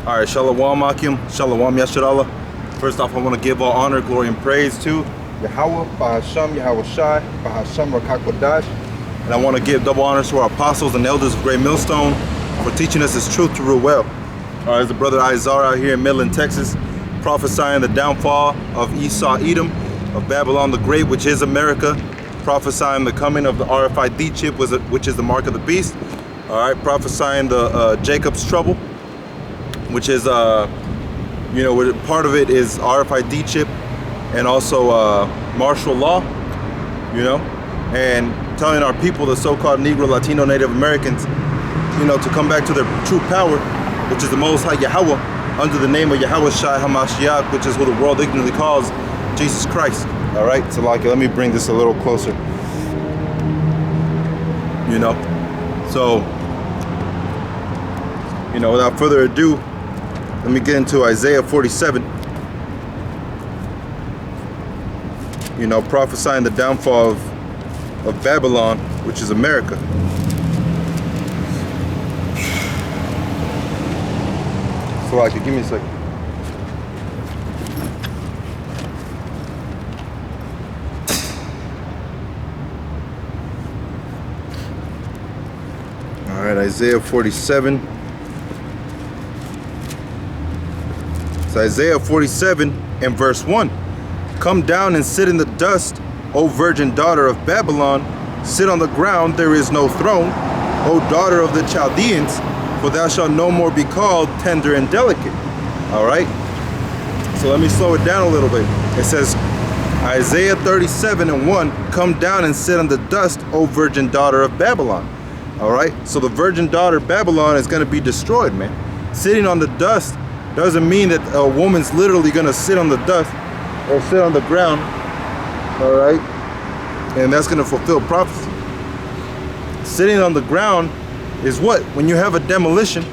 All right, Shalom Akim, Shalom Yasharallah. First off, I want to give all honor, glory, and praise to Yahweh, Bahasham, Yahweh Shai, Bahasham, Rakakwadash. And I want to give double honors to our apostles and elders of Great Millstone for teaching us His truth to rule well. All right, there's the brother Izar out here in Midland, Texas, prophesying the downfall of Esau, Edom, of Babylon the Great, which is America, prophesying the coming of the RFID chip, which is the mark of the beast. All right, prophesying the Jacob's trouble, which is, part of it is RFID chip and also martial law, and telling our people, the so-called Negro, Latino, Native Americans, to come back to their true power, which is the Most High Yahweh, under the name of Yahweh Shai HaMashiach, which is who the world ignorantly calls Jesus Christ. All right, so let me bring this a little closer. So, without further ado, let me get into Isaiah 47. Prophesying the downfall of Babylon, which is America. So give me a second. All right, Isaiah 47. It's Isaiah 47 and verse 1. Come down and sit in the dust, O virgin daughter of Babylon. Sit on the ground, there is no throne. O daughter of the Chaldeans, for thou shalt no more be called tender and delicate. All right? So let me slow it down a little bit. It says, Isaiah 37 and 1, come down and sit on the dust, O virgin daughter of Babylon. All right? So the virgin daughter Babylon is going to be destroyed, man. Sitting on the dust doesn't mean that a woman's literally going to sit on the dust or sit on the ground, all right? And that's going to fulfill prophecy. Sitting on the ground is what? When you have a demolition,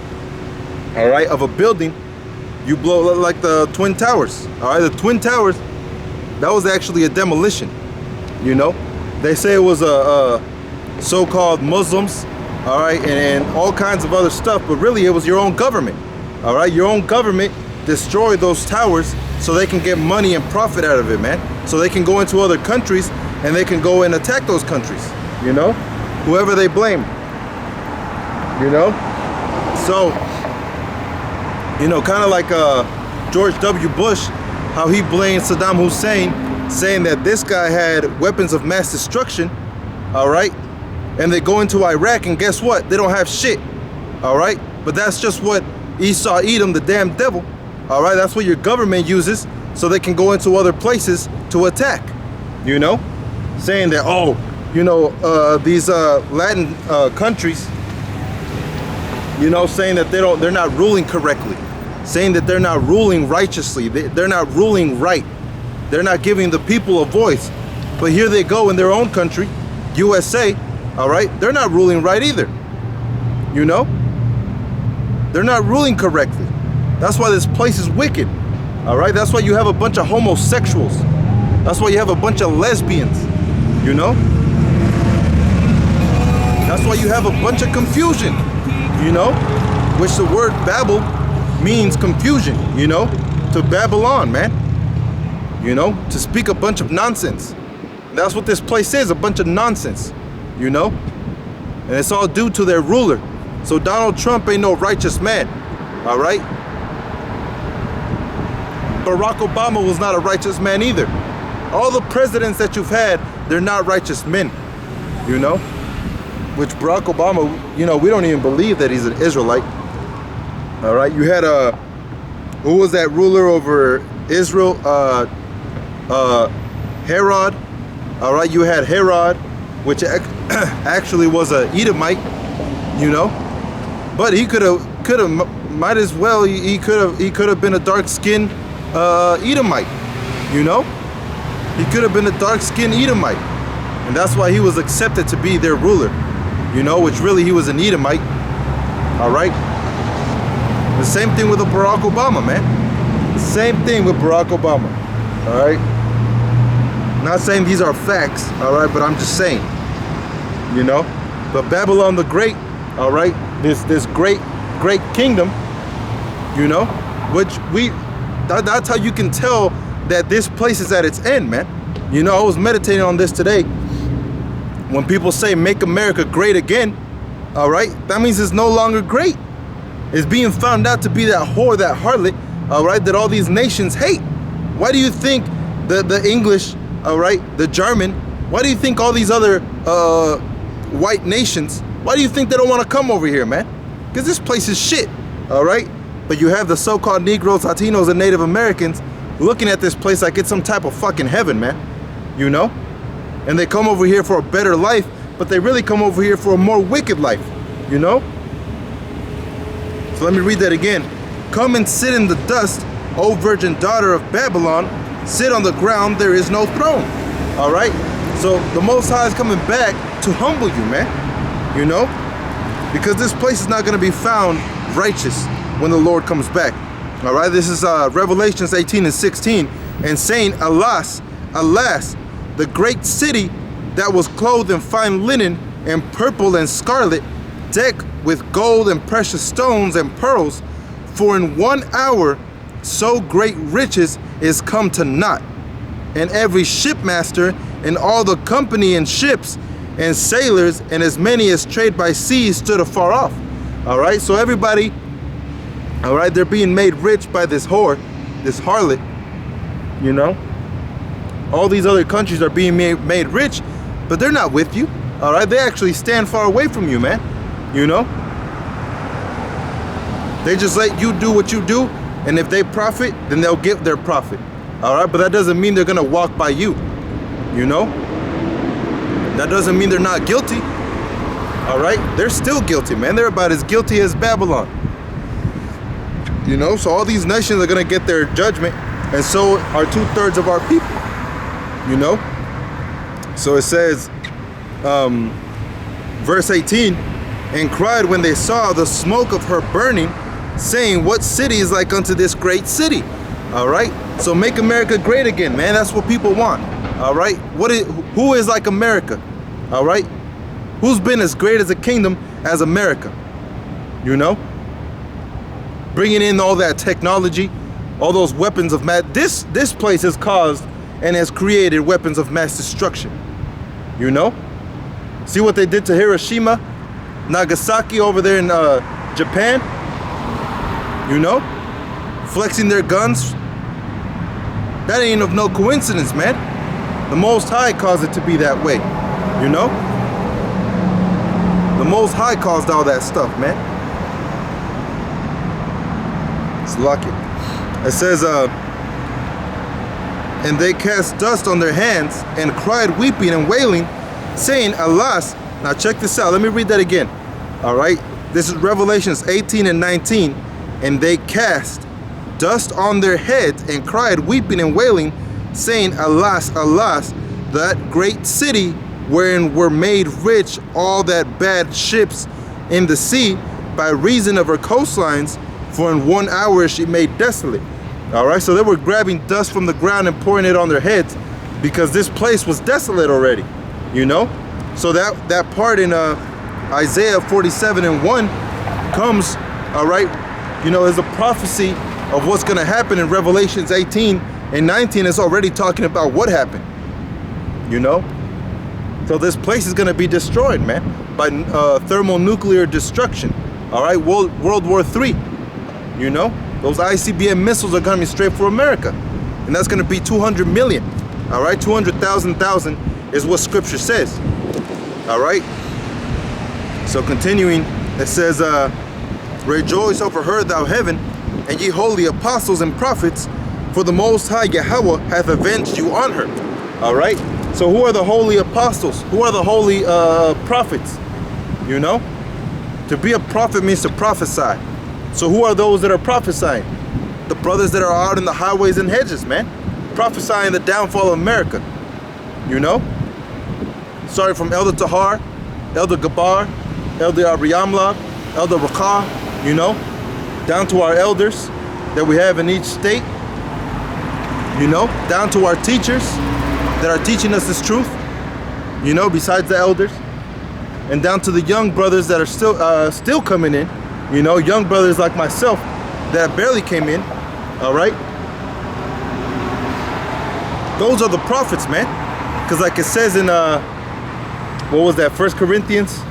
all right, of a building, you blow like the Twin Towers, all right? The Twin Towers, that was actually a demolition, They say it was a so-called Muslims, all right, and all kinds of other stuff, but really it was your own government. All right, your own government destroyed those towers so they can get money and profit out of it, man. So they can go into other countries and they can go and attack those countries, whoever they blame, So, kind of like George W. Bush, how he blamed Saddam Hussein, saying that this guy had weapons of mass destruction, all right? And they go into Iraq and guess what? They don't have shit, all right? But that's just what Esau, Edom, the damn devil, all right? That's what your government uses so they can go into other places to attack, Saying that, these Latin countries, saying that they're not ruling correctly, saying that they're not ruling righteously, they're not ruling right, they're not giving the people a voice. But here they go in their own country, USA, all right? They're not ruling right either, They're not ruling correctly. That's why this place is wicked. All right? That's why you have a bunch of homosexuals. That's why you have a bunch of lesbians. That's why you have a bunch of confusion. Which the word Babel means confusion, to Babylon, man. To speak a bunch of nonsense. That's what this place is, a bunch of nonsense. And it's all due to their ruler. So Donald Trump ain't no righteous man, all right? Barack Obama was not a righteous man either. All the presidents that you've had, they're not righteous men, Which Barack Obama, we don't even believe that he's an Israelite, all right? You had, who was that ruler over Israel? Herod, all right? You had Herod, which actually was a Edomite, But he could have, might as well. He could have been a dark-skinned Edomite, He could have been a dark-skinned Edomite, and that's why he was accepted to be their ruler, Which really he was an Edomite, all right. The same thing with Barack Obama, man. The same thing with Barack Obama, all right. Not saying these are facts, all right, but I'm just saying, But Babylon the Great, all right, this great kingdom, you know, that's how you can tell that this place is at its end, man. You know, I was meditating on this today. When people say make America great again, all right, that means it's no longer great. It's being found out to be that whore, that harlot, all right, that all these nations hate. Why do you think the English, all right, the German, why do you think all these other white nations, why do you think they don't want to come over here, man? Because this place is shit, all right? But you have the so-called Negroes, Latinos, and Native Americans looking at this place like it's some type of fucking heaven, man, you know? And they come over here for a better life, but they really come over here for a more wicked life, you know? So let me read that again. Come and sit in the dust, O virgin daughter of Babylon. Sit on the ground, there is no throne. All right? So the Most High is coming back to humble you, man. You know? Because this place is not going to be found righteous when the Lord comes back. All right? This is Revelations 18:16. And saying, alas, alas, the great city that was clothed in fine linen and purple and scarlet, decked with gold and precious stones and pearls, for in 1 hour so great riches is come to naught. And every shipmaster and all the company and ships and sailors and as many as trade by sea stood afar off. All right, so everybody, all right, they're being made rich by this whore, this harlot, you know. All these other countries are being made rich, but they're not with you. All right, they actually stand far away from you, man. You know, they just let you do what you do, and if they profit, then they'll get their profit. All right, but that doesn't mean they're gonna walk by you. You know, that doesn't mean they're not guilty. All right, they're still guilty, man. They're about as guilty as Babylon. You know, so all these nations are gonna get their judgment, and so are 2/3 of our people. You know, so it says, verse 18, and cried when they saw the smoke of her burning, saying, what city is like unto this great city? All right, so make America great again, man. That's what people want. All right, who is like America? All right, who's been as great as a kingdom as America? You know, bringing in all that technology, all those weapons of mass. This place has caused and has created weapons of mass destruction. You know, see what they did to Hiroshima, Nagasaki over there in Japan. You know, flexing their guns. That ain't of no coincidence, man. The Most High caused it to be that way. You know, the Most High caused all that stuff, man. It's lucky. It says, and they cast dust on their hands and cried weeping and wailing, saying, alas. Now check this out. Let me read that again. All right. This is Revelations 18:19. And they cast dust on their heads and cried weeping and wailing, saying, alas, alas, that great city wherein were made rich all that bad ships in the sea by reason of her coastlines, for in 1 hour is she made desolate. All right, so they were grabbing dust from the ground and pouring it on their heads because this place was desolate already, you know? So that part in Isaiah 47:1 comes, all right, you know, as a prophecy of what's going to happen in Revelations 18:19. It's already talking about what happened, you know? So this place is going to be destroyed, man, by thermonuclear destruction, all right? World War III, you know? Those ICBM missiles are coming straight for America, and that's going to be 200 million, all right? 200,000 is what Scripture says, all right? So continuing, it says, rejoice over her, thou heaven, and ye holy apostles and prophets, for the Most High Yahweh hath avenged you on her. All right? So who are the holy apostles? Who are the holy prophets? You know? To be a prophet means to prophesy. So who are those that are prophesying? The brothers that are out in the highways and hedges, man. Prophesying the downfall of America. You know? Starting from Elder Tahar, Elder Gabar, Elder Abriyamla, Elder Rakah, you know, down to our elders that we have in each state, you know, down to our teachers that are teaching us this truth, you know, besides the elders, and down to the young brothers that are still coming in, you know, young brothers like myself that barely came in. All right. Those are the prophets, man. Because like it says in what was that? 1 Corinthians.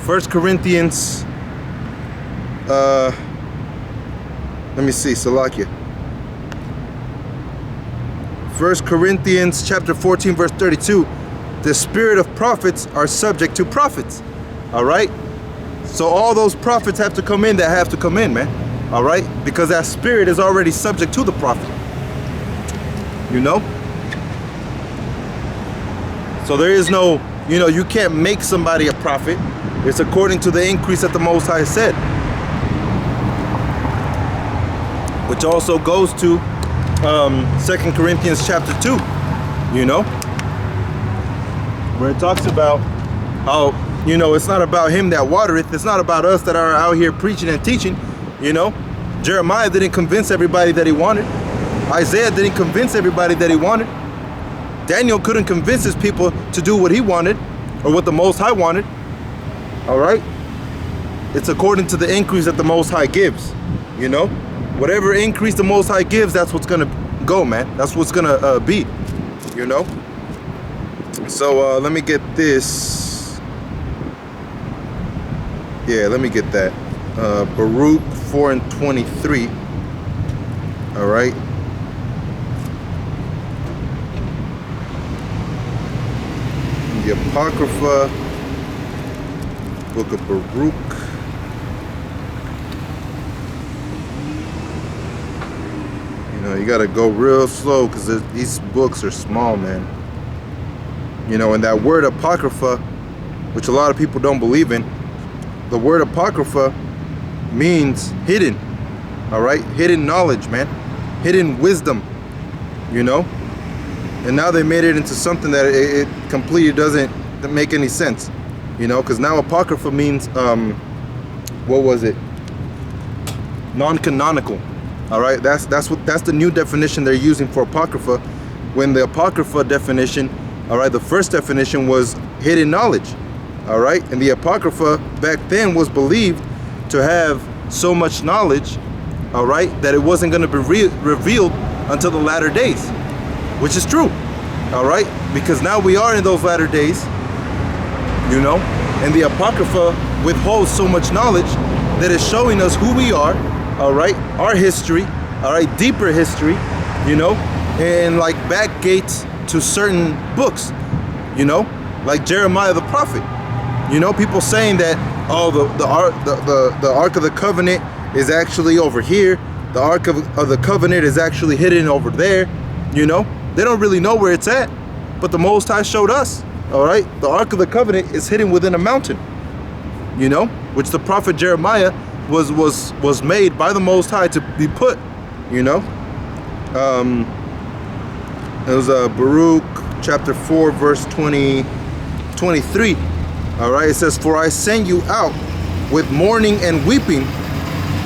1 Corinthians. Let me see, Salakia. 1 Corinthians chapter 14, verse 32. The spirit of prophets are subject to prophets. All right. So all those prophets have to come in that have to come in, man. All right. Because that spirit is already subject to the prophet. You know. So there is no, you can't make somebody a prophet. It's according to the increase that the Most High said. Which also goes to 2 Corinthians chapter 2, where it talks about how, it's not about him that watereth. It's not about us that are out here preaching and teaching. Jeremiah didn't convince everybody that he wanted. Isaiah didn't convince everybody that he wanted. Daniel couldn't convince his people to do what he wanted or what the Most High wanted. All right. It's according to the increase that the Most High gives. Whatever increase the Most High gives, that's what's gonna go, man. That's what's gonna be. So let me get this. Yeah, let me get that. Baruch 4:23. All right. The Apocrypha, Book of Baruch. You gotta go real slow because these books are small, man. And that word Apocrypha, which a lot of people don't believe in, the word Apocrypha means hidden. All right, hidden knowledge, man, hidden wisdom. And now they made it into something that it completely doesn't make any sense. Because now Apocrypha means what was it? Non-canonical. All right, that's the new definition they're using for Apocrypha. When the Apocrypha definition, all right, the first definition was hidden knowledge. All right, and the Apocrypha back then was believed to have so much knowledge, all right, that it wasn't going to be revealed until the latter days, which is true. All right, because now we are in those latter days, and the Apocrypha withholds so much knowledge that is showing us who we are. All right, our history, all right, deeper history, and like back gates to certain books, like Jeremiah the prophet. People saying that, oh, the Ark of the Covenant is actually over here. The Ark of the Covenant is actually hidden over there. They don't really know where it's at, but the Most High showed us. All right, the Ark of the Covenant is hidden within a mountain. Which the prophet Jeremiah was made by the Most High to be put, It was Baruch chapter 4 verse 23. All right, it says, "For I send you out with mourning and weeping,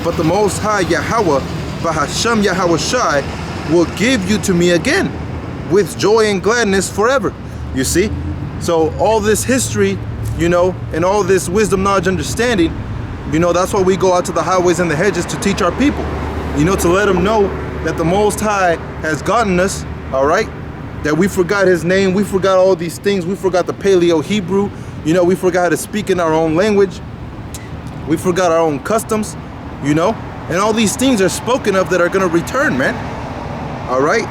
but the Most High Yahweh, Bahasham Yahweh Shai, will give you to me again with joy and gladness forever." You see, so all this history, and all this wisdom, knowledge, understanding. That's why we go out to the highways and the hedges to teach our people, to let them know that the Most High has gotten us, all right? That we forgot his name, we forgot all these things, we forgot the Paleo Hebrew, we forgot how to speak in our own language, we forgot our own customs, and all these things are spoken of that are going to return, man. All right?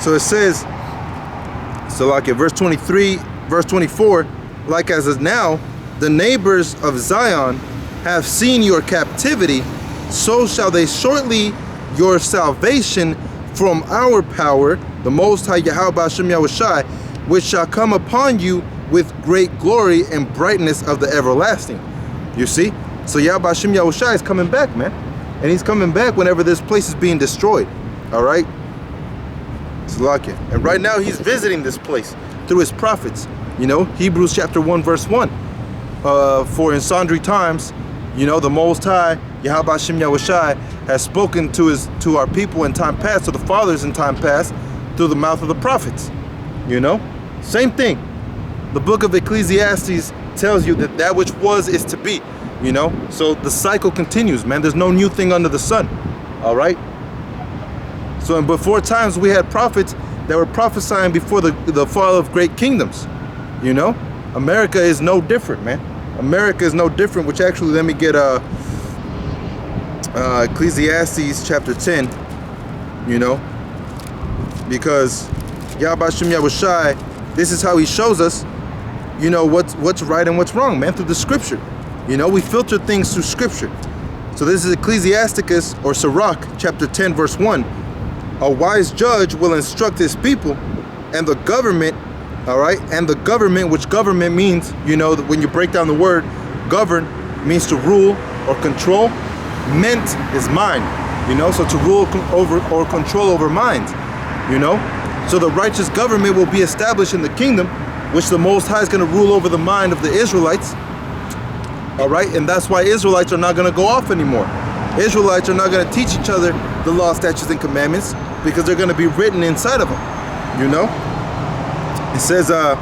So it says, so like in verse 23, verse 24, like as is now, the neighbors of Zion have seen your captivity, so shall they shortly your salvation from our power, the Most High Yahweh Hashem Yahushai, which shall come upon you with great glory and brightness of the everlasting. You see? So Yahweh Hashem Yahushai is coming back, man. And he's coming back whenever this place is being destroyed. All right? Salakia. And right now he's visiting this place through his prophets. Hebrews chapter 1 verse 1. For in sundry times, the Most High, Yahweh Hashem Yahushai, has spoken to our people in time past, to the fathers in time past, through the mouth of the prophets. Same thing. The book of Ecclesiastes tells you that which was is to be. You know, so the cycle continues, man. There's no new thing under the sun. All right. So in before times we had prophets that were prophesying before the fall of great kingdoms. You know, America is no different, man. America is no different. Which actually, let me get Ecclesiastes chapter 10. You know, because Yahweh Shem Yahushai, this is how he shows us, you know, what's right and what's wrong, man, through the scripture. You know, we filter things through scripture. So this is Ecclesiasticus or Sirach chapter 10 verse 1. A wise judge will instruct his people, and the government, all right, and the government, which government means, you know, when you break down the word, govern means to rule or control. Ment is mind, you know, so to rule over or control over minds, you know. So the righteous government will be established in the kingdom, which the Most High is going to rule over the mind of the Israelites. All right, and that's why Israelites are not going to go off anymore. Israelites are not going to teach each other the law, statutes, and commandments, because they're going to be written inside of them. You know, it says, the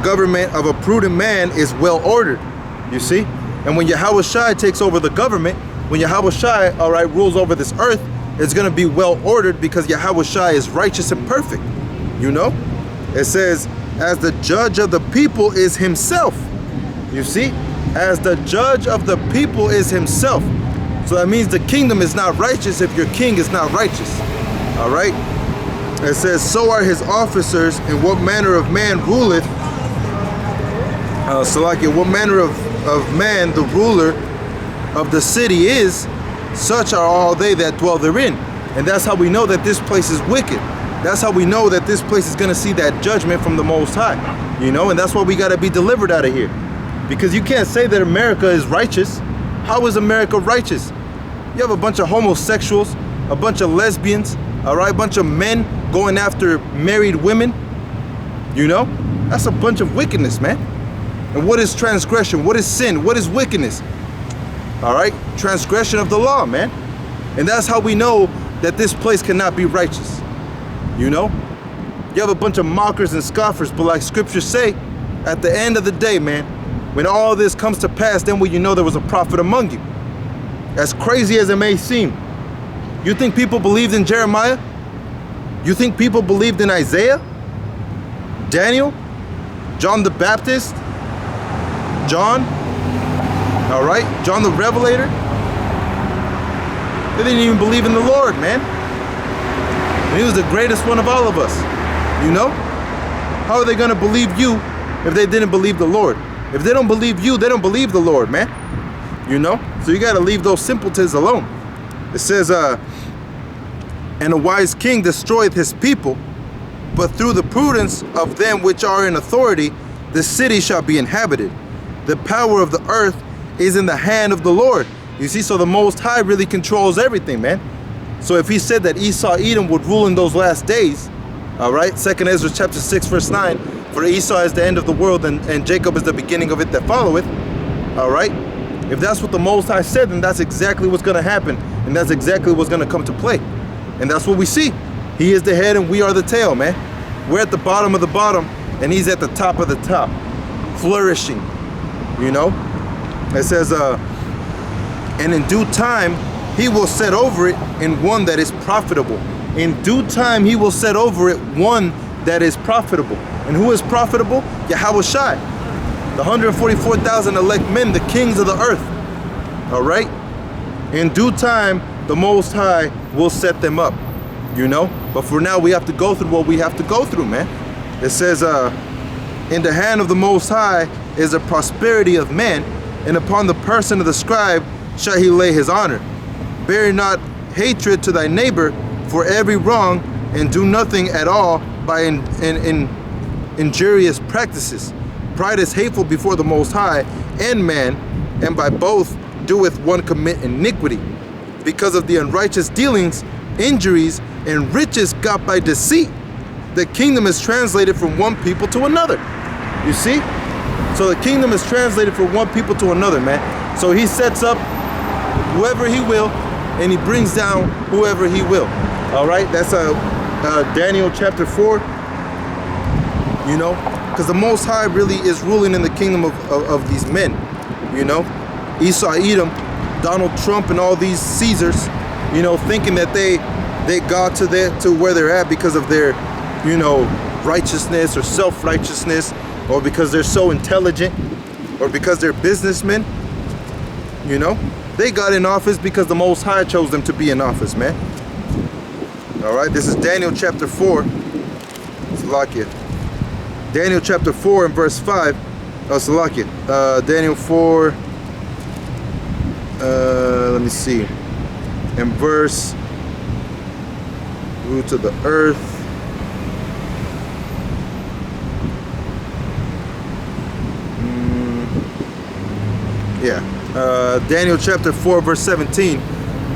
government of a prudent man is well ordered. You see, and when Yahweh Shai takes over the government, when Yahweh Shai, all right, rules over this earth, it's going to be well ordered because Yahweh Shai is righteous and perfect. You know, it says, as the judge of the people is himself. You see, as the judge of the people is himself. So that means the kingdom is not righteous if your king is not righteous. All right. It says, so are his officers, and what manner of man ruleth, what manner of man the ruler of the city is, such are all they that dwell therein. And that's how we know that this place is wicked. That's how we know that this place is going to see that judgment from the Most High. You know, and that's why we got to be delivered out of here. Because you can't say that America is righteous. How is America righteous? You have a bunch of homosexuals, a bunch of lesbians, all right, a bunch of men going after married women. You know, that's a bunch of wickedness, man. And what is transgression? What is sin? What is wickedness? All right, transgression of the law, man. And that's how we know that this place cannot be righteous. You know, you have a bunch of mockers and scoffers, but like scriptures say, at the end of the day, man, when all this comes to pass, then will you know there was a prophet among you. As crazy as it may seem, you think people believed in Jeremiah? You think people believed in Isaiah? Daniel? John the Baptist? John? All right, John the Revelator? They didn't even believe in the Lord, man. And he was the greatest one of all of us, you know? How are they gonna believe you if they didn't believe the Lord? If they don't believe you, they don't believe the Lord, man. You know? So you gotta leave those simpletons alone. It says, and a wise king destroyeth his people, but through the prudence of them which are in authority, the city shall be inhabited. The power of the earth is in the hand of the Lord. You see, so the Most High really controls everything, man. So if he said that Esau, Edom would rule in those last days, all right, 2nd Ezra chapter 6, verse 9, for Esau is the end of the world and Jacob is the beginning of it that followeth, all right? If that's what the Most High said, then that's exactly what's going to happen. And that's exactly what's going to come to play. And that's what we see. He is the head and we are the tail, man. We're at the bottom of the bottom and he's at the top of the top, flourishing, you know? It says, and in due time, he will set over it in one that is profitable. In due time, he will set over it one that is profitable. And who is profitable? Yahweh Shai. The 144,000 elect men, the kings of the earth. All right? In due time, the Most High will set them up, you know? But for now, we have to go through what we have to go through, man. It says, in the hand of the Most High is the prosperity of man, and upon the person of the scribe shall he lay his honor. Bear not hatred to thy neighbor for every wrong, and do nothing at all by injurious practices. Pride is hateful before the Most High and man, and by both doeth one commit iniquity. Because of the unrighteous dealings, injuries, and riches got by deceit, the kingdom is translated from one people to another. You see? So the kingdom is translated from one people to another, man. So he sets up whoever he will, and he brings down whoever he will. All right? That's Daniel chapter 4. You know? Because the Most High really is ruling in the kingdom of these men, you know. Esau, Edom, Donald Trump, and all these Caesars, you know, thinking that they got to where they're at because of their, you know, righteousness or self-righteousness, or because they're so intelligent, or because they're businessmen, you know. They got in office because the Most High chose them to be in office, man. All right, this is Daniel chapter 4. Salakia. Daniel chapter 4 and verse 5. Salakia. Daniel 4. Let me see. In verse. Root to the earth. Daniel chapter 4 verse 17.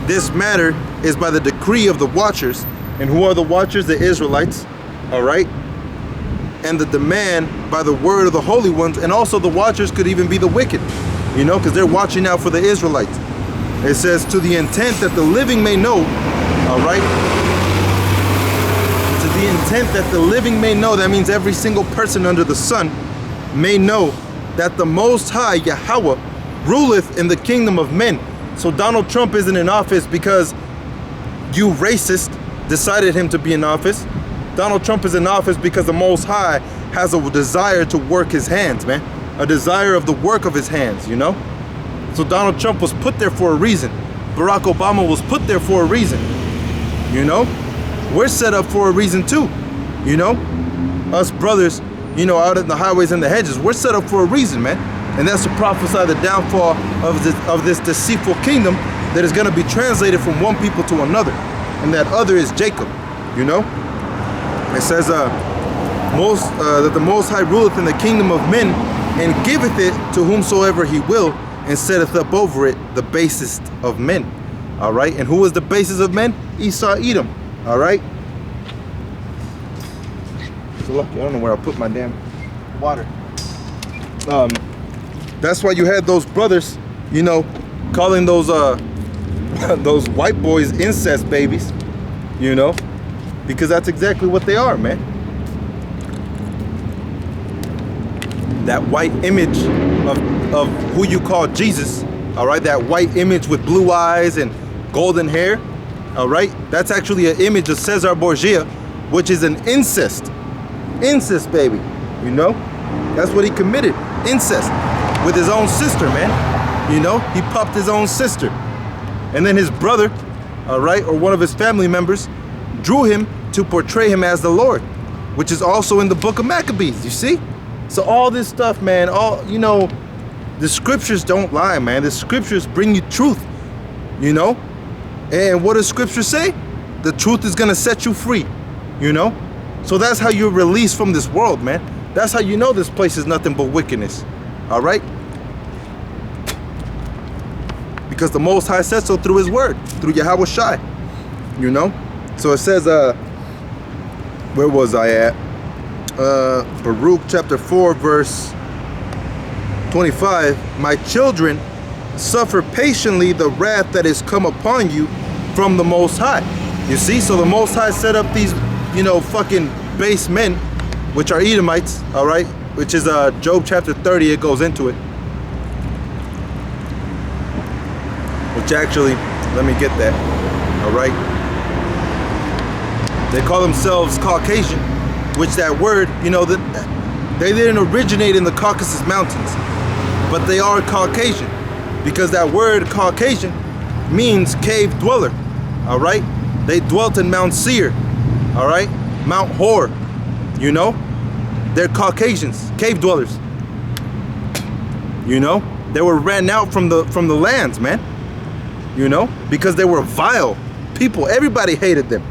This matter is by the decree of the watchers. And who are the watchers? The Israelites. All right. And the demand by the word of the holy ones. And also the watchers could even be the wicked, you know, because they're watching out for the Israelites. It says, to the intent that the living may know. All right. To the intent that the living may know. That means every single person under the sun may know that the Most High Yahweh ruleth in the kingdom of men. So Donald Trump isn't in office because you racist decided him to be in office. Donald Trump is in office because the Most High has a desire to work his hands, man. A desire of the work of his hands, you know? So Donald Trump was put there for a reason. Barack Obama was put there for a reason, you know? We're set up for a reason too, you know? Us brothers, you know, out in the highways and the hedges, we're set up for a reason, man. And that's to prophesy the downfall of this deceitful kingdom that is going to be translated from one people to another. And that other is Jacob, you know? It says that the Most High ruleth in the kingdom of men and giveth it to whomsoever he will and setteth up over it the basest of men. All right? And who was the basest of men? Esau, Edom. All right? So lucky, I don't know where I put my damn water. That's why you had those brothers, you know, calling those those white boys incest babies, you know, because that's exactly what they are, man. That white image of who you call Jesus, all right, that white image with blue eyes and golden hair, all right, that's actually an image of Cesar Borgia, which is an incest baby, you know. That's what he committed, incest, with his own sister, man. You know, he popped his own sister. And then his brother, all right, or one of his family members, drew him to portray him as the Lord, which is also in the book of Maccabees, you see? So all this stuff, man, all, you know, the scriptures don't lie, man. The scriptures bring you truth, you know? And what does scripture say? The truth is gonna set you free, you know? So that's how you're released from this world, man. That's how you know this place is nothing but wickedness, all right? Because the Most High said so through his word, through Yahweh Shai, you know? So it says, where was I at? Baruch chapter 4, verse 25. My children, suffer patiently the wrath that is come upon you from the Most High. You see, so the Most High set up these, you know, fucking base men, which are Edomites, all right? Which is Job chapter 30, it goes into it. Which actually, let me get that, all right? They call themselves Caucasian, which that word, you know, they didn't originate in the Caucasus Mountains, but they are Caucasian, because that word Caucasian means cave dweller, all right? They dwelt in Mount Seir, all right? Mount Hor, you know? They're Caucasians, cave dwellers, you know? They were ran out from the lands, man, you know? Because they were vile people. Everybody hated them,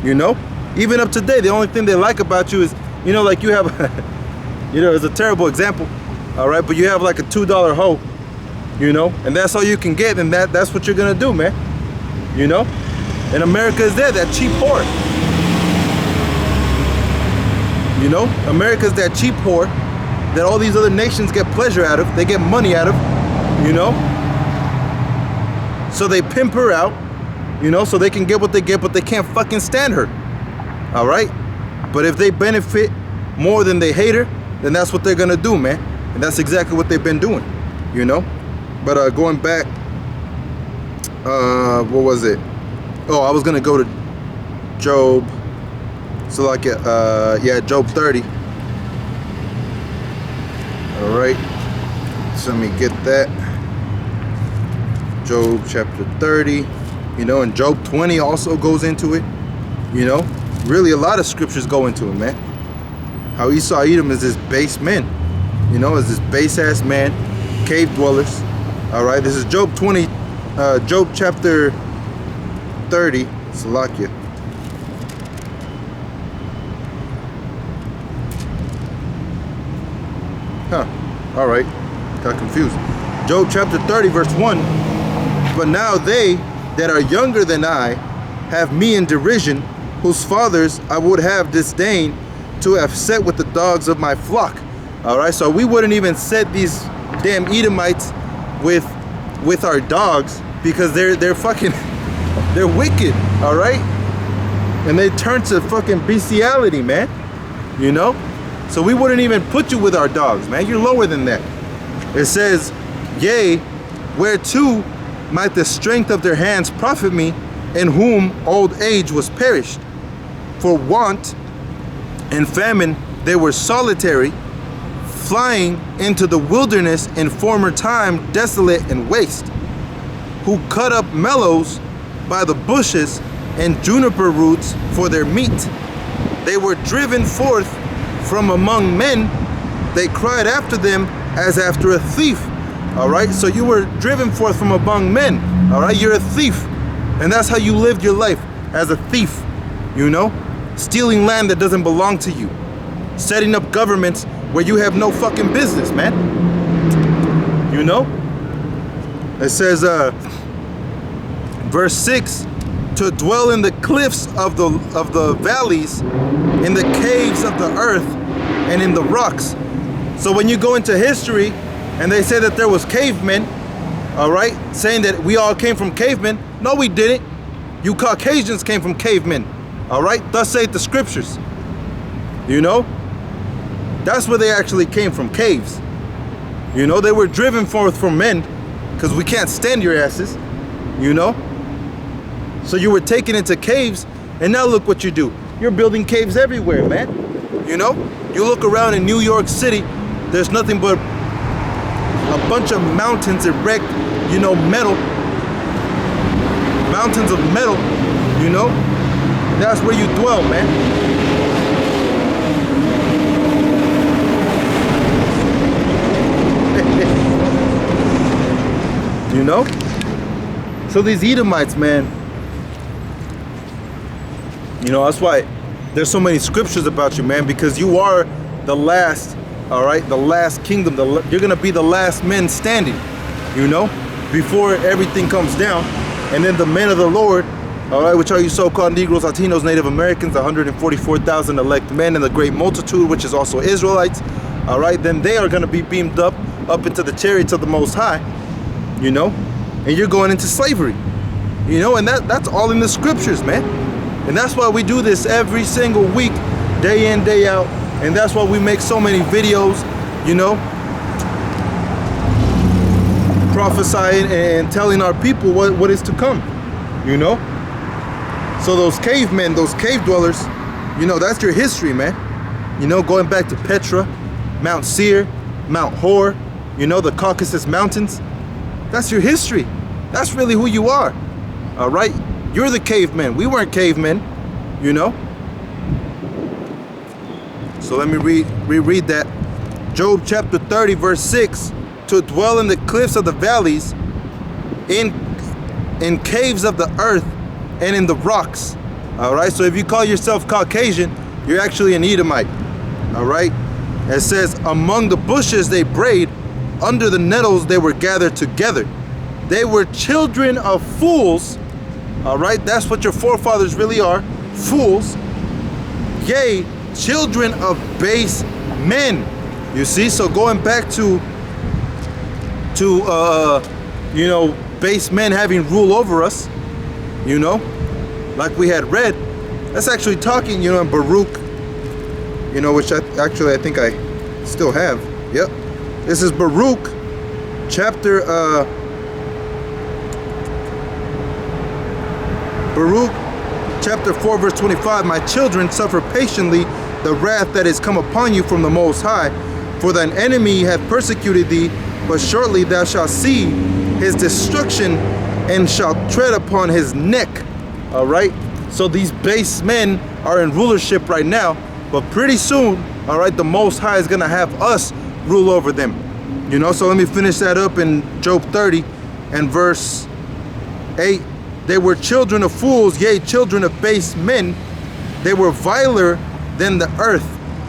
you know? Even up today, the only thing they like about you is, you know, like you have, you know, it's a terrible example, all right? But you have like a $2 hoe, you know? And that's all you can get, and that's what you're gonna do, man, you know? And America is there, that cheap whore. You know, America's that cheap whore that all these other nations get pleasure out of, they get money out of, you know? So they pimp her out, you know, so they can get what they get, but they can't fucking stand her, all right? But if they benefit more than they hate her, then that's what they're gonna do, man. And that's exactly what they've been doing, you know. But going back, what was it? Oh, I was gonna go to Job. So like, yeah, Job 30. All right. So let me get that. Job chapter 30. You know, and Job 20 also goes into it. You know, really a lot of scriptures go into it, man. How Esau Edom is this base man. You know, is this base ass man, cave dwellers. All right. This is Job 20. Job chapter 30. Salakia. Huh. All right. Got confused. Job chapter 30, verse 1. But now they that are younger than I have me in derision, whose fathers I would have disdained to have set with the dogs of my flock. All right. So we wouldn't even set these damn Edomites with our dogs because they're fucking they're wicked. All right. And they turn to fucking bestiality, man. You know. So we wouldn't even put you with our dogs, man. You're lower than that. It says, yea, whereto might the strength of their hands profit me, in whom old age was perished. For want and famine they were solitary, flying into the wilderness in former time, desolate and waste, who cut up mallows by the bushes and juniper roots for their meat. They were driven forth from among men, they cried after them as after a thief. All right, so you were driven forth from among men. All right, you're a thief, and that's how you lived your life, as a thief. You know, stealing land that doesn't belong to you, setting up governments where you have no fucking business, man. You know, it says, verse 6. To dwell in the cliffs of the valleys, in the caves of the earth, and in the rocks. So when you go into history and they say that there was cavemen, all right, saying that we all came from cavemen. No, we didn't. You Caucasians came from cavemen, all right? Thus saith the scriptures. You know, that's where they actually came from, caves. You know, they were driven forth from men because we can't stand your asses, you know. So you were taken into caves, and now look what you do. You're building caves everywhere, man. You know? You look around in New York City, there's nothing but a bunch of mountains erect, you know, metal. Mountains of metal, you know? That's where you dwell, man. You know? So these Edomites, man, you know, that's why there's so many scriptures about you, man, because you are the last, all right, the last kingdom. You're going to be the last men standing, you know, before everything comes down. And then the men of the Lord, all right, which are you so-called Negroes, Latinos, Native Americans, 144,000 elect men, and the great multitude, which is also Israelites, all right, then they are going to be beamed up into the chariots of the Most High, you know, and you're going into slavery, you know, and that's all in the scriptures, man. And that's why we do this every single week, day in, day out. And that's why we make so many videos, you know, prophesying and telling our people what is to come, you know. So those cavemen, those cave dwellers, you know, that's your history, man. You know, going back to Petra, Mount Seir, Mount Hor, you know, the Caucasus Mountains. That's your history. That's really who you are, all right? You're the cavemen. We weren't cavemen, you know. So let me reread that. Job chapter 30, verse 6. To dwell in the cliffs of the valleys, in caves of the earth, and in the rocks. All right. So if you call yourself Caucasian, you're actually an Edomite. All right. It says, among the bushes they brayed, under the nettles they were gathered together. They were children of fools. All right, that's what your forefathers really are, fools. Yea, children of base men. You see, so going back to you know, base men having rule over us, you know, like we had read, that's actually talking, you know, in Baruch, which actually I think I still have. Yep. This is Baruch chapter Baruch chapter 4 verse 25. My children, suffer patiently the wrath that is come upon you from the Most High, for thine enemy hath persecuted thee, but shortly thou shalt see his destruction and shalt tread upon his neck. All right, so these base men are in rulership right now, but pretty soon, all right, the Most High is gonna have us rule over them. So let me finish that up in Job 30 and verse 8. They were children of fools, yea, children of base men. They were viler than the earth.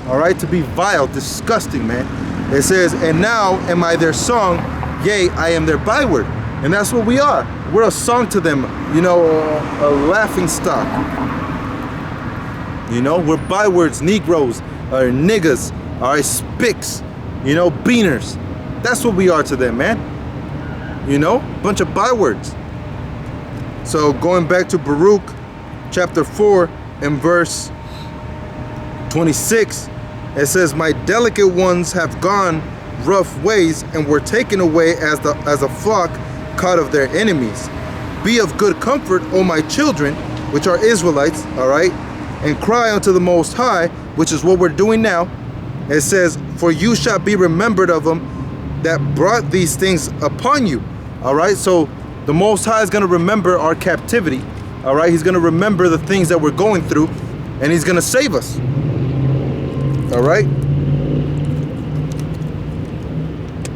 All right, to be vile, disgusting, man. It says, and now am I their song, yea, I am their byword. And that's what we are. We're a song to them, a laughing stock. We're bywords, Negroes, or niggas, or spicks, beaners. That's what we are to them, man. Bunch of bywords. So going back to Baruch chapter 4 and verse 26, it says, my delicate ones have gone rough ways and were taken away as a flock caught of their enemies. Be of good comfort, O my children, which are Israelites, all right, and cry unto the Most High, which is what we're doing now. It says, for you shall be remembered of them that brought these things upon you. All right, so the Most High is going to remember our captivity. All right, he's going to remember the things that we're going through, and he's going to save us. All right,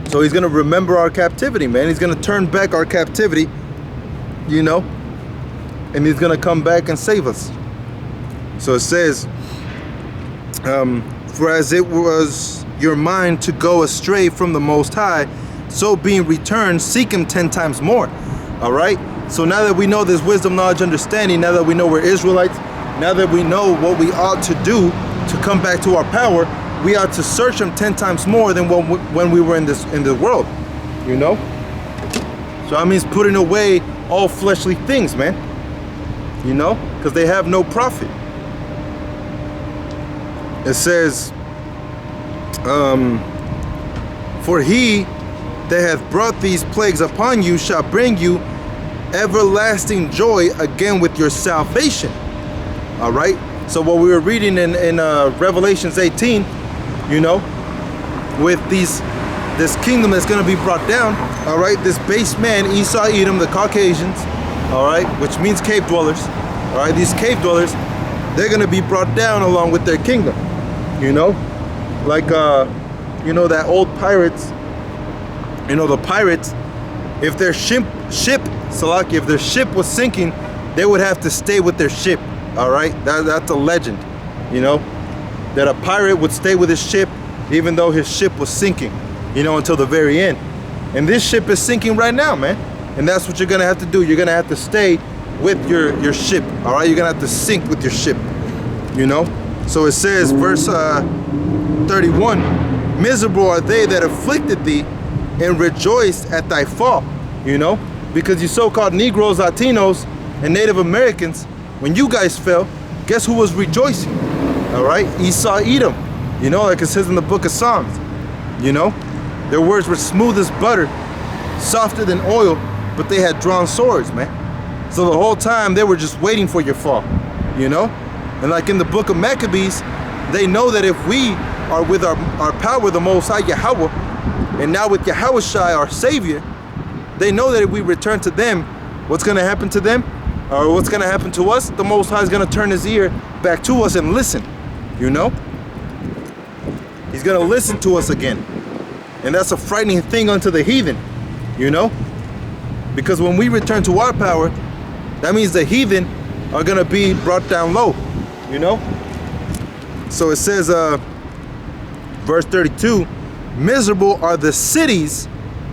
so he's going to remember our captivity, man. He's going to turn back our captivity, and he's going to come back and save us. So it says, for as it was your mind to go astray from the Most High, so being returned, seek him 10 times more. All right, so now that we know this wisdom, knowledge, understanding, now that we know we're Israelites, now that we know what we ought to do to come back to our power, we ought to search him 10 times more than when we were in this world. So that means putting away all fleshly things, man. Because they have no profit. It says, for he that hath brought these plagues upon you shall bring you everlasting joy again with your salvation. All right, so what we were reading in Revelations 18, with this kingdom that's going to be brought down, all right, this base man, Esau, Edom, the Caucasians, all right, which means cave dwellers, all right, these cave dwellers, they're going to be brought down along with their kingdom, like that old pirates, the pirates, if their ship Salaki, if their ship was sinking, they would have to stay with their ship. All right, that's a legend, that a pirate would stay with his ship even though his ship was sinking, until the very end. And this ship is sinking right now, man. And that's what you're gonna have to do. You're gonna have to stay with your ship. All right, you're gonna have to sink with your ship. So it says, verse 31, miserable are they that afflicted thee and rejoiced at thy fall. Because you so-called Negroes, Latinos, and Native Americans, when you guys fell, guess who was rejoicing? All right, Esau, Edom. Like it says in the book of Psalms. Their words were smooth as butter, softer than oil, but they had drawn swords, man. So the whole time they were just waiting for your fall, And like in the book of Maccabees, they know that if we are with our power, the Most High Yahweh, and now with Yahushua, our Savior, they know that if we return to them, what's going to happen to them? Or what's going to happen to us? The Most High is going to turn his ear back to us and listen, He's going to listen to us again. And that's a frightening thing unto the heathen, Because when we return to our power, that means the heathen are going to be brought down low, So it says, verse 32, miserable are the cities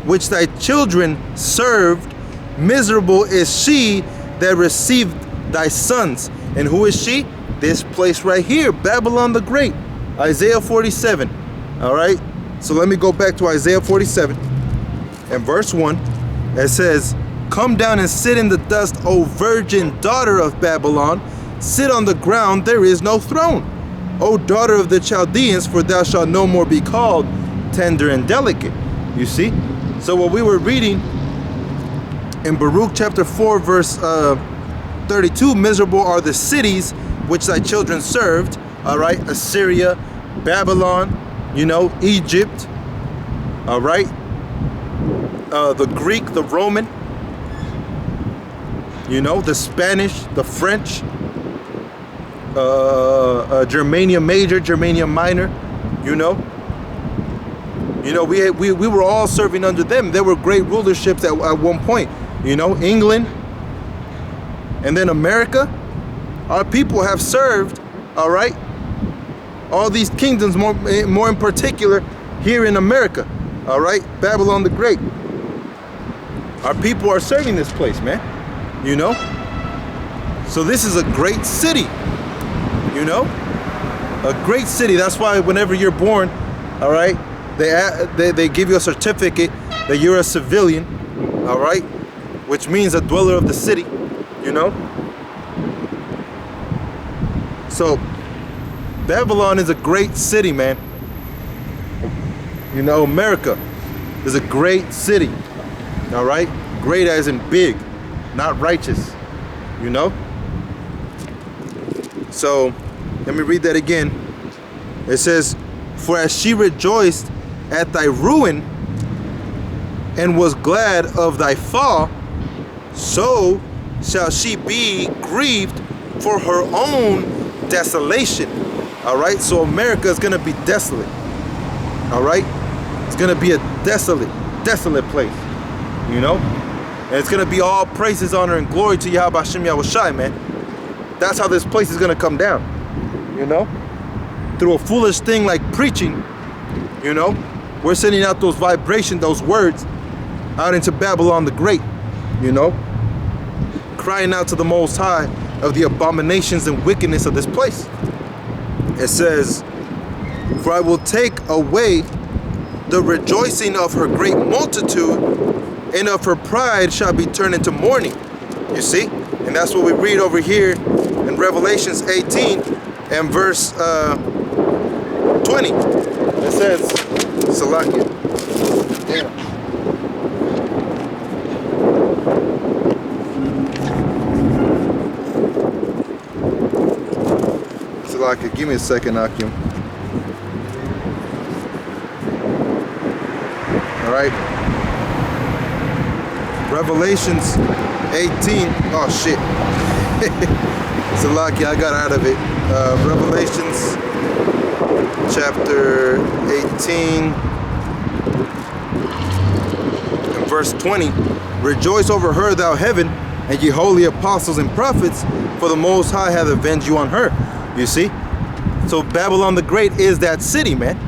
which thy children served, miserable is she that received thy sons. And who is she? This place right here, Babylon the Great, Isaiah 47. All right, so let me go back to Isaiah 47 and verse 1. It says, come down and sit in the dust, O virgin daughter of Babylon. Sit on the ground, there is no throne. O daughter of the Chaldeans, for thou shalt no more be called tender and delicate. You see? So what we were reading in Baruch chapter 4, verse 32, miserable are the cities which thy children served. All right, Assyria, Babylon, Egypt. All right, the Greek, the Roman, the Spanish, the French, Germania Major, Germania Minor, we were all serving under them. There were great rulerships at one point, England, and then America. Our people have served, all right, all these kingdoms, more in particular here in America, all right, Babylon the Great. Our people are serving this place, man, So this is a great city, a great city. That's why whenever you're born, all right, they give you a certificate that you're a civilian, all right, which means a dweller of the city, So Babylon is a great city, man. America is a great city, all right? Great as in big, not righteous, So let me read that again. It says, for as she rejoiced at thy ruin and was glad of thy fall, so shall she be grieved for her own desolation. All right, so America is going to be desolate. All right, it's going to be a desolate place, and it's going to be all praises, honor, and glory to Yahweh Hashem Yahushai, man. That's how this place is going to come down, through a foolish thing like preaching. We're sending out those vibrations, those words out into Babylon the Great, crying out to the Most High of the abominations and wickedness of this place. It says, for I will take away the rejoicing of her great multitude, and of her pride shall be turned into mourning. You see? And that's what we read over here in Revelations 18 and verse 20. It says, Salakia. Damn. Salakia, give me a second, Akim. All right. Revelations 18. Oh shit. Salakia, I got out of it. Revelations chapter 18 and verse 20. Rejoice over her, thou heaven, and ye holy apostles and prophets, for the Most High hath avenged you on her. You see? So Babylon the Great is that city, man.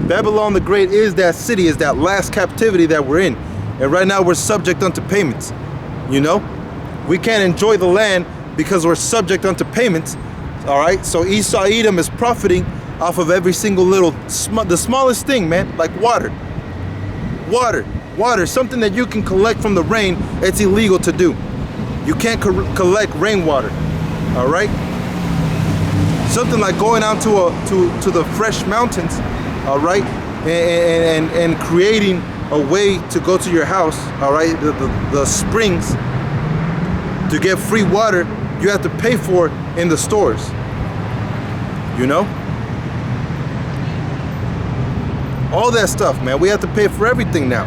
Babylon the Great is that city, is that last captivity that we're in. And right now we're subject unto payments. We can't enjoy the land because we're subject unto payments. All right? So Esau Edom is profiting off of every single little, the smallest thing, man, like water. Water, something that you can collect from the rain, it's illegal to do. You can't collect rainwater. All right? Something like going out to the fresh mountains, all right, and creating a way to go to your house, all right, the springs, to get free water, you have to pay for it in the stores, all that stuff, man. We have to pay for everything now,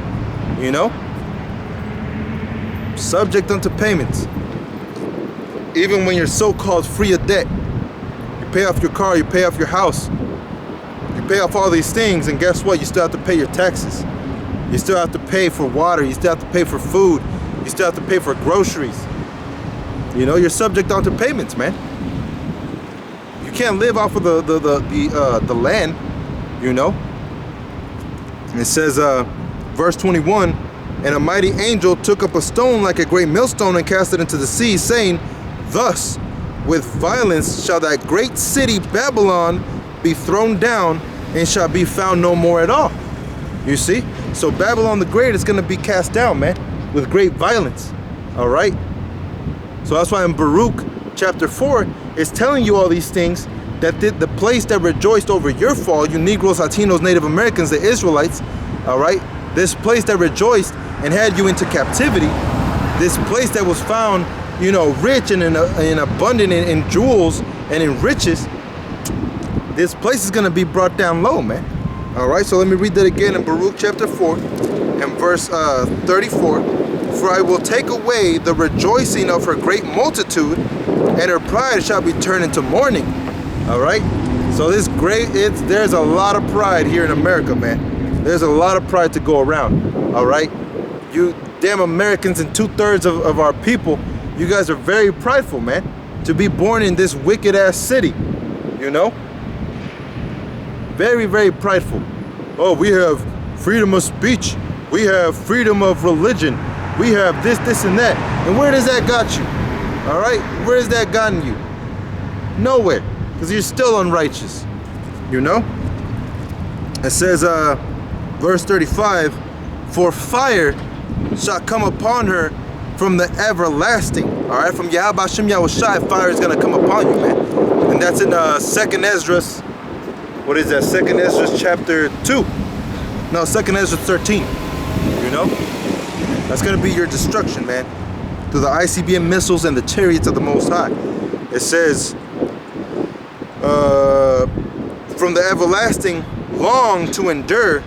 subject unto payments. Even when you're so-called free of debt, you pay off your car, you pay off your house, you pay off all these things, and guess what? You still have to pay your taxes. You still have to pay for water. You still have to pay for food. You still have to pay for groceries. You're subject onto payments, man. You can't live off of the land, And it says, verse 21, and a mighty angel took up a stone like a great millstone and cast it into the sea, saying, thus with violence shall that great city Babylon be thrown down, and shall be found no more at all. You see? So Babylon the Great is going to be cast down, man, with great violence. All right? So that's why in Baruch chapter 4, it's telling you all these things that the place that rejoiced over your fall, you Negroes, Latinos, Native Americans, the Israelites, all right, this place that rejoiced and had you into captivity, this place that was found, rich and abundant in jewels and in riches, this place is going to be brought down low, man. All right, so let me read that again in Baruch chapter 4 and verse 34. For I will take away the rejoicing of her great multitude, and her pride shall be turned into mourning. All right, so there's a lot of pride here in America, man. There's a lot of pride to go around. All right, you damn Americans and 2/3 of our people, you guys are very prideful, man, to be born in this wicked ass city, very, very prideful. Oh, we have freedom of speech, we have freedom of religion, we have this and that. And where does that got you? All right, where has that gotten you? Nowhere, because you're still unrighteous. It says, verse 35, for fire shall come upon her from the everlasting. All right, from Yahweh Hashem Yahushai, fire is going to come upon you, man. And that's in 2nd Esdras. What is that? 2nd Esdras chapter 2. No, 2nd Esdras 13. That's going to be your destruction, man. Through the ICBM missiles and the chariots of the Most High. It says, from the everlasting long to endure,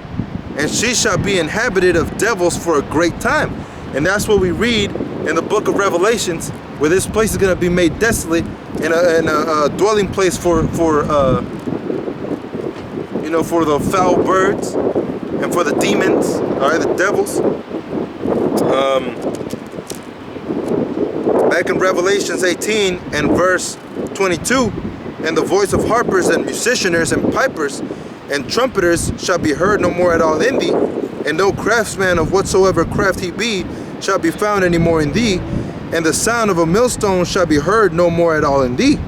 and she shall be inhabited of devils for a great time. And that's what we read in the book of Revelations, where this place is going to be made desolate and a dwelling place for the foul birds and for the demons, all right, the devils. Back in Revelations 18 and verse 22, and the voice of harpers and musicianers and pipers and trumpeters shall be heard no more at all in thee, and no craftsman of whatsoever craft he be shall be found any more in thee, and the sound of a millstone shall be heard no more at all in thee.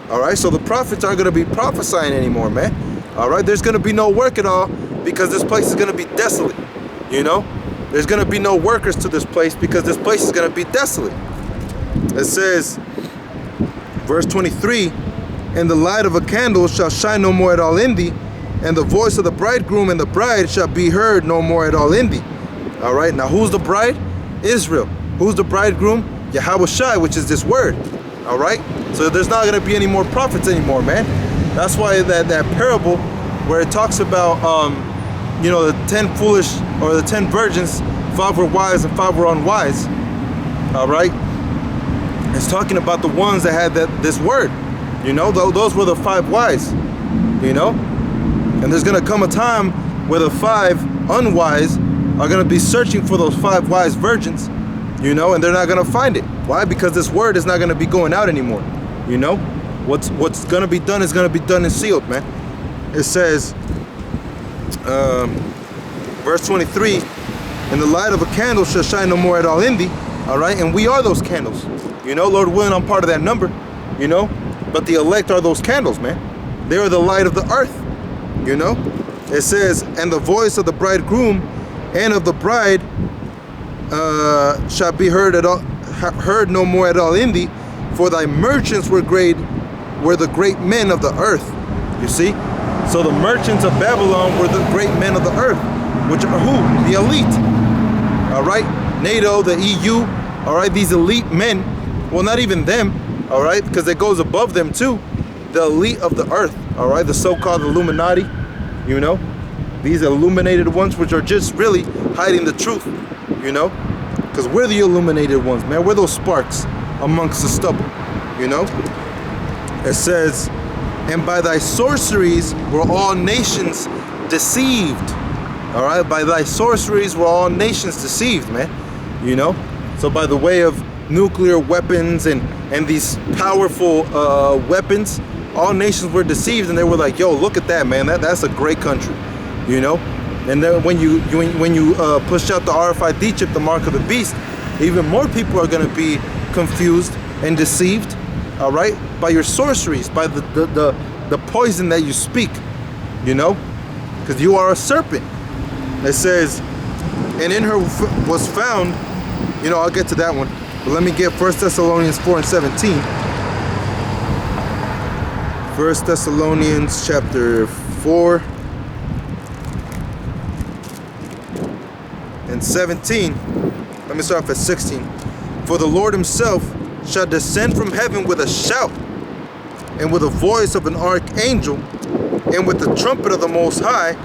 All right, so the prophets aren't going to be prophesying anymore, man. All right, there's going to be no work at all because this place is going to be desolate. There's going to be no workers to this place because this place is going to be desolate. It says, verse 23, and the light of a candle shall shine no more at all in thee, and the voice of the bridegroom and the bride shall be heard no more at all in thee. All right, now who's the bride? Israel. Who's the bridegroom? Yahweh Shai, which is this word. All right, so there's not going to be any more prophets anymore, man. That's why that parable where it talks about the 10 foolish or the 10 virgins, 5 were wise and 5 were unwise. All right, it's talking about the ones that had this word. Those were the 5 wise. And there's going to come a time where the 5 unwise are going to be searching for those 5 wise virgins, and they're not going to find it. Why? Because this word is not going to be going out anymore. What's going to be done is going to be done and sealed, man. It says, verse 23, and the light of a candle shall shine no more at all in thee. All right, and we are those candles. Lord willing, I'm part of that number. But the elect are those candles, man. They are the light of the earth. It says, and the voice of the bridegroom and of the bride shall be heard no more at all in thee, for thy merchants were the great men of the earth. You see? So the merchants of Babylon were the great men of the earth, which are who? The elite. All right? NATO, the EU, all right? These elite men, well, not even them, all right? Because it goes above them too. The elite of the earth, all right? The so-called Illuminati, These illuminated ones, which are just really hiding the truth, Because we're the illuminated ones, man. We're those sparks amongst the stubble, It says, and by thy sorceries were all nations deceived. All right, by thy sorceries were all nations deceived, man. So by the way of nuclear weapons and these powerful weapons, all nations were deceived, and they were like, yo, look at that, man. That's a great country, And then when you push out the RFID chip, the mark of the beast, even more people are going to be confused and deceived, all right, by your sorceries, by the poison that you speak, because you are a serpent. It says, and in her was found, I'll get to that one, but let me get 1 Thessalonians 4 and 17. 1 1 Thessalonians chapter 4 and 17. Let me start off at 16. For the Lord himself shall descend from heaven with a shout, and with the voice of an archangel, and with the trumpet of the Most High,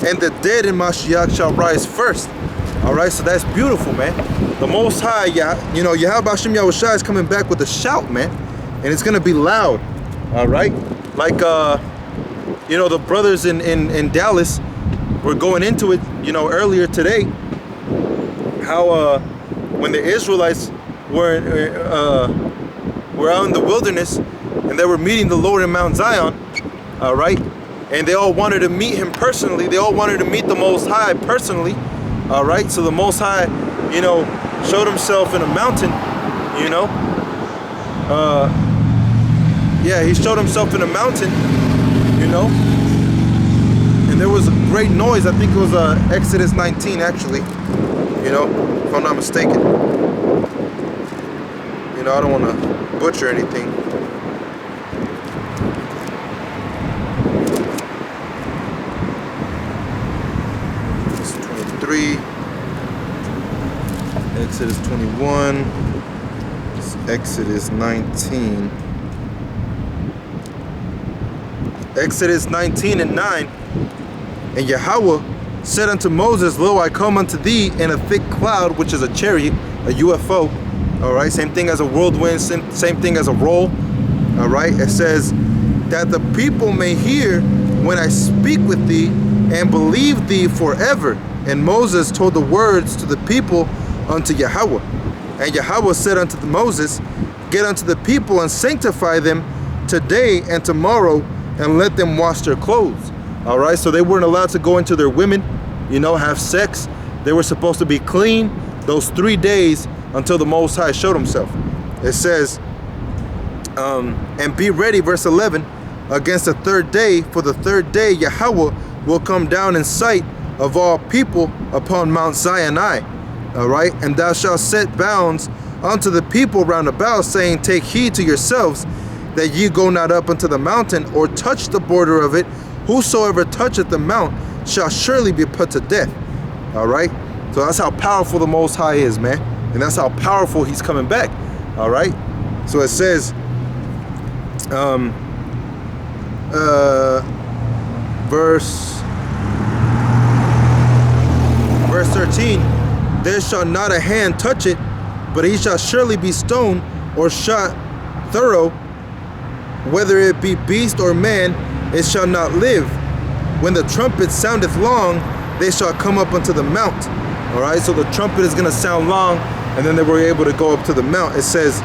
and the dead in Mashiach shall rise first. All right, so that's beautiful, man. The Most High, Yahweh Hashem Yahushua is coming back with a shout, man, and it's gonna be loud. All right, like the brothers in Dallas were going into it, earlier today. How when the Israelites were out in the wilderness and they were meeting the Lord in Mount Zion, all right, and they all wanted to meet him personally. They all wanted to meet the Most High personally, all right. So the Most High, showed himself in a mountain, he showed himself in a mountain, and there was a great noise. I think it was Exodus 19, actually, if I'm not mistaken. I don't want to butcher anything. It's 23, Exodus 21, it's Exodus 19. Exodus 19 and 9. And Yahweh said unto Moses, Lo, I come unto thee in a thick cloud, which is a chariot, a UFO. All right, same thing as a whirlwind, same thing as a roll. All right, it says that the people may hear when I speak with thee and believe thee forever. And Moses told the words to the people unto Yahweh. And Yahweh said unto Moses, Get unto the people and sanctify them today and tomorrow, and let them wash their clothes. All right, so they weren't allowed to go into their women, have sex. They were supposed to be clean those 3 days until the Most High showed himself. It says, and be ready, verse 11, against the third day, for the third day Yahweh will come down in sight of all people upon Mount Sinai. All right, and thou shalt set bounds unto the people round about, saying, Take heed to yourselves, that ye go not up unto the mountain, or touch the border of it. Whosoever toucheth the mount shall surely be put to death. All right, so that's how powerful the Most High is, man. And that's how powerful he's coming back. All right. So it says, verse 13, there shall not a hand touch it, but he shall surely be stoned or shot thorough, whether it be beast or man, it shall not live. When the trumpet soundeth long, they shall come up unto the mount. All right, so the trumpet is going to sound long, and then they were able to go up to the mount. It says,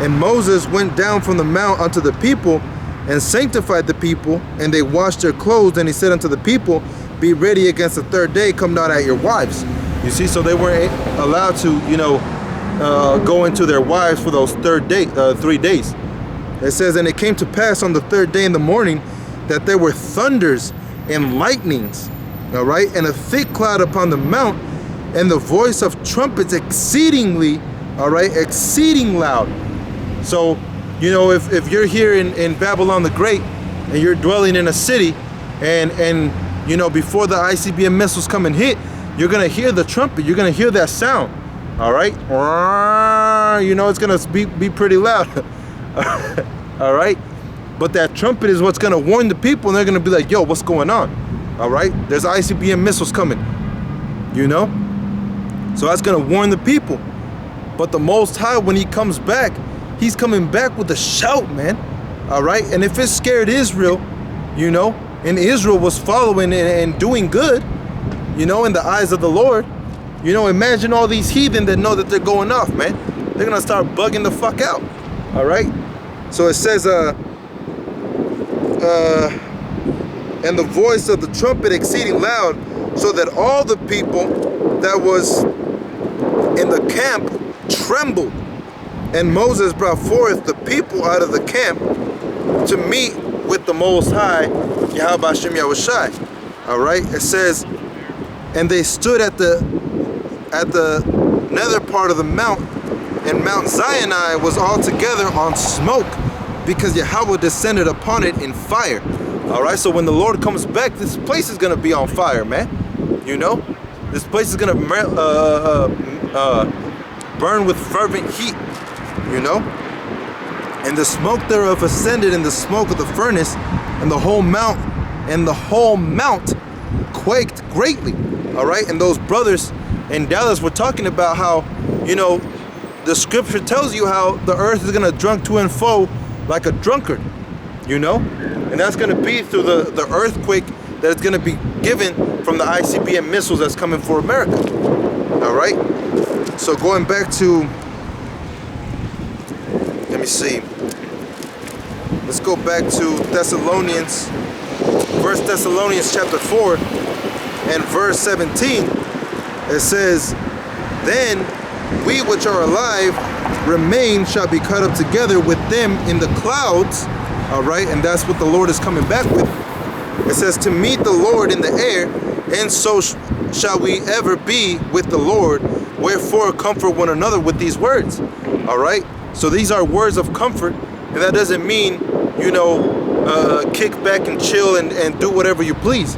and Moses went down from the mount unto the people, and sanctified the people, and they washed their clothes. And he said unto the people, Be ready against the third day, come not at your wives. You see, so they weren't allowed to, go into their wives for those 3 days. It says, and it came to pass on the third day in the morning that there were thunders and lightnings, all right, and a thick cloud upon the mount, and the voice of trumpets exceedingly, all right, exceeding loud. So, if you're here in Babylon the Great, and you're dwelling in a city, and before the ICBM missiles come and hit, you're gonna hear the trumpet. You're gonna hear that sound, all right. It's gonna be pretty loud. All right, but that trumpet is what's gonna warn the people, and they're gonna be like, yo, what's going on? All right, there's ICBM missiles coming, so that's gonna warn the people. But the Most High, when he comes back, he's coming back with a shout, man. All right, and if it scared Israel, and Israel was following and doing good, in the eyes of the Lord, imagine all these heathen that know that they're going off, man. They're gonna start bugging the fuck out. All right, so it says, and the voice of the trumpet exceeding loud, so that all the people that was in the camp trembled. And Moses brought forth the people out of the camp to meet with the Most High, Yahweh Hashem Yahushai. All right, it says, and they stood at the nether part of the mount, and Mount Sinai was altogether on smoke. because Yahweh descended upon it in fire. All right, so when the Lord comes back, this place is gonna be on fire, man. You know, this place is gonna burn with fervent heat. You know, and the smoke thereof ascended in the smoke of the furnace, and the whole mount quaked greatly. All right, and those brothers in Dallas were talking about how, you know, the scripture tells you how the earth is gonna drunk to and fro like a drunkard, you know, and that's gonna be through the earthquake that is gonna be given from the ICBM missiles that's coming for America. All right, so going back to, let me see, let's go back to Thessalonians, 1 Thessalonians chapter 4 and verse 17. It says, then we which are alive remain shall be caught up together with them in the clouds. All right, and that's what the Lord is coming back with. It says to meet the Lord in the air, and so shall we ever be with the Lord. Wherefore comfort one another with these words. All right, so these are words of comfort, and that doesn't mean, you know, kick back and chill and do whatever you please.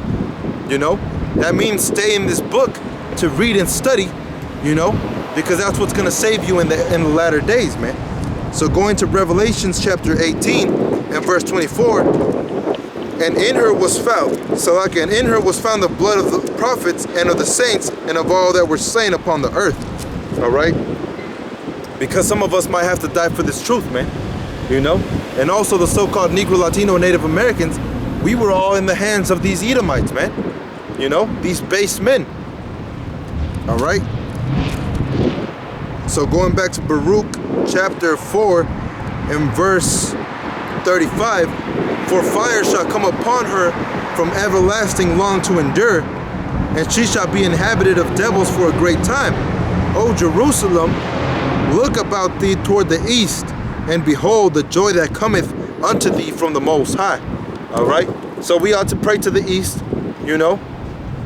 You know, that means stay in this book to read and study, you know, because that's what's going to save you in the latter days, man. So going to Revelations chapter 18 and verse 24, and in her was found, Salaki, and in her was found the blood of the prophets and of the saints and of all that were slain upon the earth. All right, because some of us might have to die for this truth, man, you know. And also the so-called Negro, Latino, and Native Americans, we were all in the hands of these Edomites, man, you know, these base men. All right, so going back to Baruch chapter 4 and verse 35, for fire shall come upon her from everlasting long to endure, and she shall be inhabited of devils for a great time. O Jerusalem, look about thee toward the east, and behold the joy that cometh unto thee from the Most High. All right, so we ought to pray to the east, you know.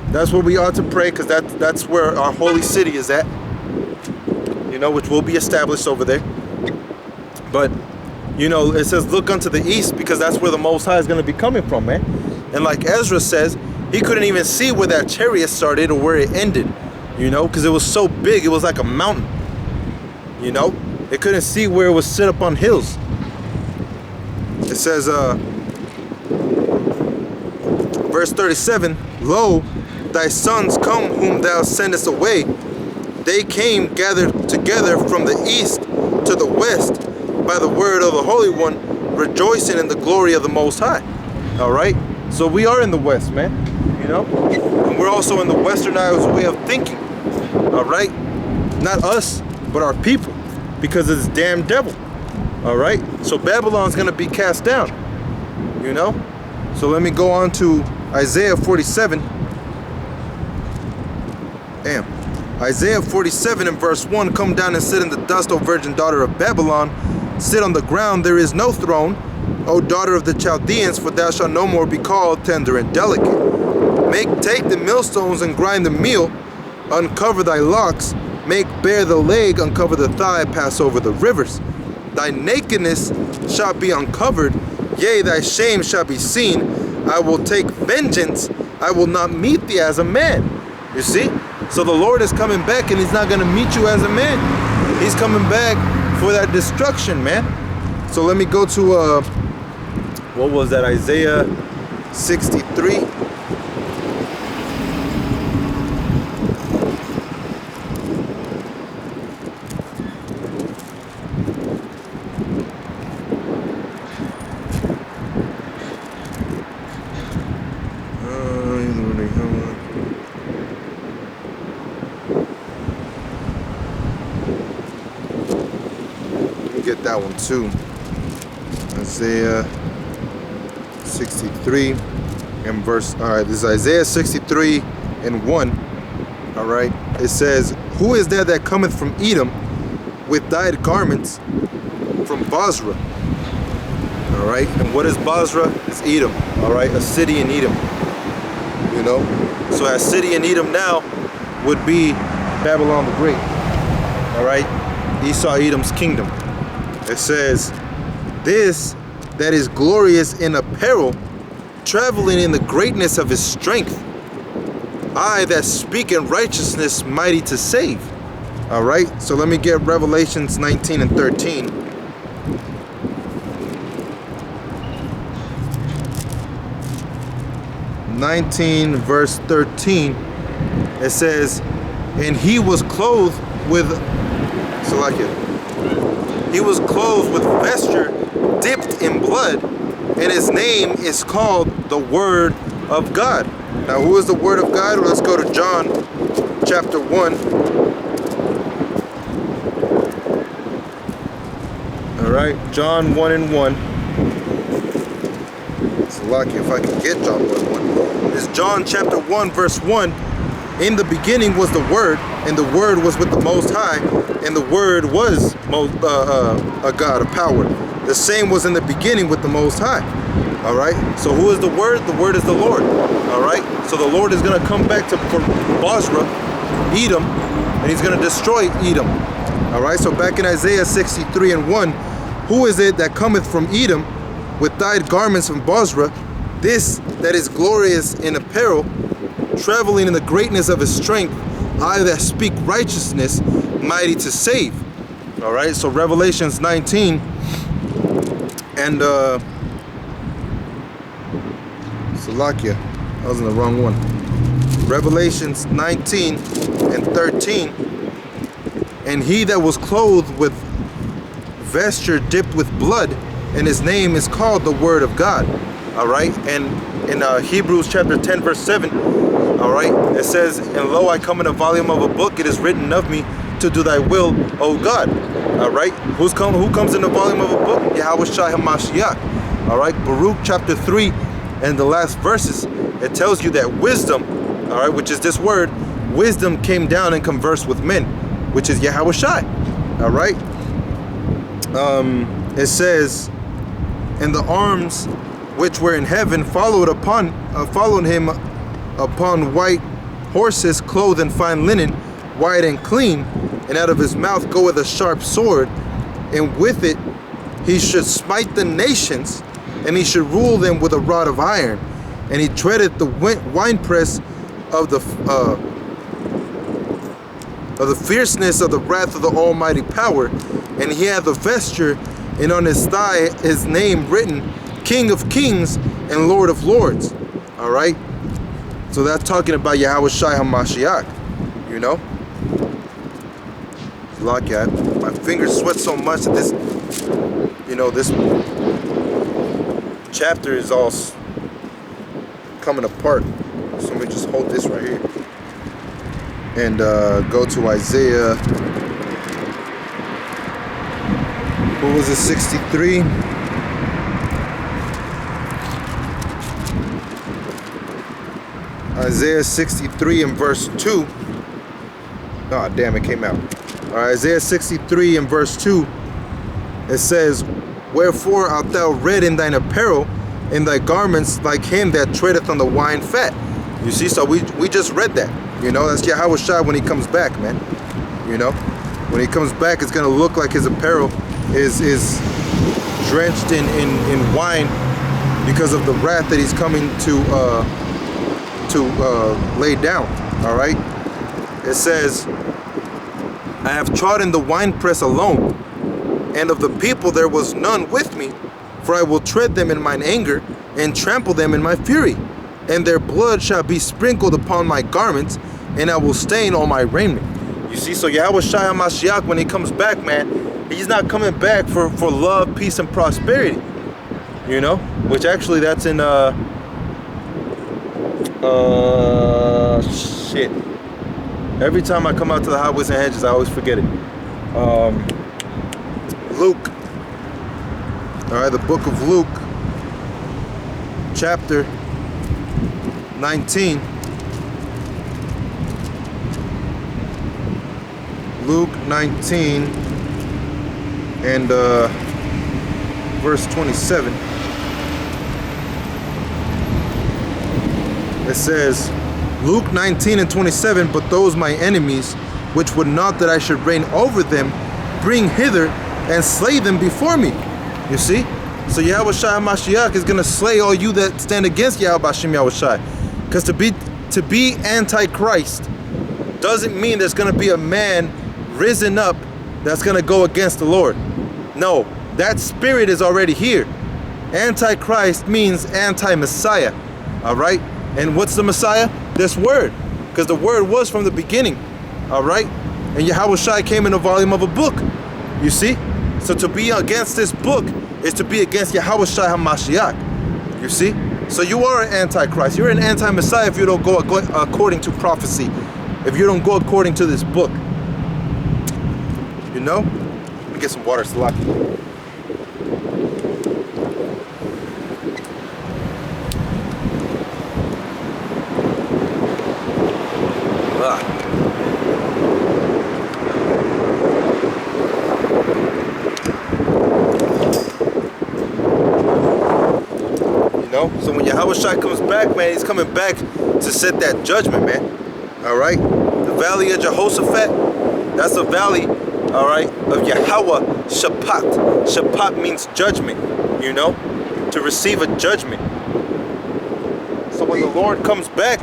That's where we ought to pray, because that's where our holy city is at, you know, which will be established over there. But, you know, it says look unto the east, because that's where the Most High is going to be coming from, man. And like Ezra says, he couldn't even see where that chariot started or where it ended, you know, because it was so big, it was like a mountain, you know. It couldn't see where it was set up on hills. It says, verse 37, lo, thy sons come whom thou sendest away. They came gathered together from the east to the west by the word of the Holy One, rejoicing in the glory of the Most High. All right, so we are in the west, man, you know, and we're also in the westernized way of thinking. All right, not us, but our people, because of this damn devil. All right, so Babylon's gonna be cast down, you know. So let me go on to Isaiah 47. Damn. Isaiah 47 and verse 1, come down and sit in the dust, O virgin daughter of Babylon. Sit on the ground, there is no throne, O daughter of the Chaldeans, for thou shalt no more be called tender and delicate. Take the millstones and grind the meal, uncover thy locks, make bare the leg, uncover the thigh, pass over the rivers. Thy nakedness shall be uncovered, yea, thy shame shall be seen. I will take vengeance, I will not meet thee as a man. You see? So the Lord is coming back, and he's not going to meet you as a man. He's coming back for that destruction, man. So let me go to, what was that, Isaiah 63. Get that one too. Isaiah 63 and verse, all right, this is Isaiah 63 and 1. All right, it says, who is there that cometh from Edom with dyed garments from Bozrah? All right, and what is Bozrah? It's Edom. All right, a city in Edom, you know. So a city in Edom now would be Babylon the Great. All right, Esau, Edom's kingdom. It says, this that is glorious in apparel, traveling in the greatness of his strength. I that speak in righteousness, mighty to save. All right, so let me get Revelations 19 and 13. Verse 13, it says, and he was clothed with, he was clothed with vesture dipped in blood, and his name is called the Word of God. Now, who is the Word of God? Well, let's go to John chapter 1. All right, John 1 and 1. It's lucky if I can get John 1 and 1. It's John chapter 1, verse 1. In the beginning was the Word, and the Word was with the Most High, and the Word was a God of power. The same was in the beginning with the Most High. All right, so who is the Word? The Word is the Lord. All right, so the Lord is going to come back to Bozrah, Edom, and he's going to destroy Edom. All right, so back in Isaiah 63 and 1, who is it that cometh from Edom with dyed garments from Bozrah? This that is glorious in apparel, traveling in the greatness of his strength, I that speak righteousness, mighty to save. All right, so Revelations 19 and Salakia, I was in the wrong one. Revelations 19 and 13. And he that was clothed with vesture dipped with blood, and his name is called the Word of God. All right, and in Hebrews chapter 10 verse 7, all right, it says, and lo, I come in a volume of a book, it is written of me to do thy will, O God. All right, who comes in the volume of a book? Yahawashi HaMashiach. All right, Baruch chapter 3 and the last verses, it tells you that wisdom, all right, which is this word, wisdom came down and conversed with men, which is Yahawashi. All right, it says, and the arms which were in heaven followed him upon white horses, clothed in fine linen, white and clean, and out of his mouth goeth a sharp sword, and with it he should smite the nations, and he should rule them with a rod of iron, and he treadeth the winepress of the fierceness of the wrath of the Almighty power, and he had the vesture, and on his thigh his name written, King of Kings and Lord of Lords. All right, so that's talking about Yahawashi HaMashiach, you know. Like that, my fingers sweat so much that this, you know, this chapter is all coming apart. So let me just hold this right here and go to Isaiah. What was it? 63. Isaiah 63 and verse 2. Oh, damn, it came out. Isaiah 63 and verse 2. It says, wherefore art thou red in thine apparel, in thy garments like him that treadeth on the wine fat. You see, so we just read that. You know, that's Yahawashi when he comes back, man. You know, when he comes back, it's going to look like his apparel is drenched in wine because of the wrath that he's coming to lay down. All right, it says, I have trodden the winepress alone, and of the people there was none with me, for I will tread them in mine anger and trample them in my fury, and their blood shall be sprinkled upon my garments, and I will stain all my raiment. You see, so Yahawashi HaMashiach, when he comes back, man, he's not coming back for love, peace, and prosperity. You know, which actually that's in shit. Every time I come out to the highways and hedges, I always forget it. Luke. All right, the book of Luke, chapter 19. Luke 19 and verse 27. It says, Luke 19 and 27, but those my enemies, which would not that I should reign over them, bring hither and slay them before me. You see? So Yahweh Shai HaMashiach is going to slay all you that stand against Yahweh Hashem Yahweh Shai. Because to be antichrist doesn't mean there's going to be a man risen up that's going to go against the Lord. No, that spirit is already here. Antichrist means anti-Messiah. All right? And what's the Messiah? This word. Because the word was from the beginning. All right? And Yahweh Shai came in a volume of a book. You see? So to be against this book is to be against Yahweh Shai HaMashiach. You see? So you are an antichrist. You're an anti-Messiah if you don't go according to prophecy. If you don't go according to this book. You know? Let me get some water, Salaki. So when Yahweh Shai comes back, man, he's coming back to set that judgment, man. All right? The valley of Jehoshaphat, that's the valley, all right, of Yahweh Shaphat. Shaphat means judgment, you know, to receive a judgment. So when the Lord comes back,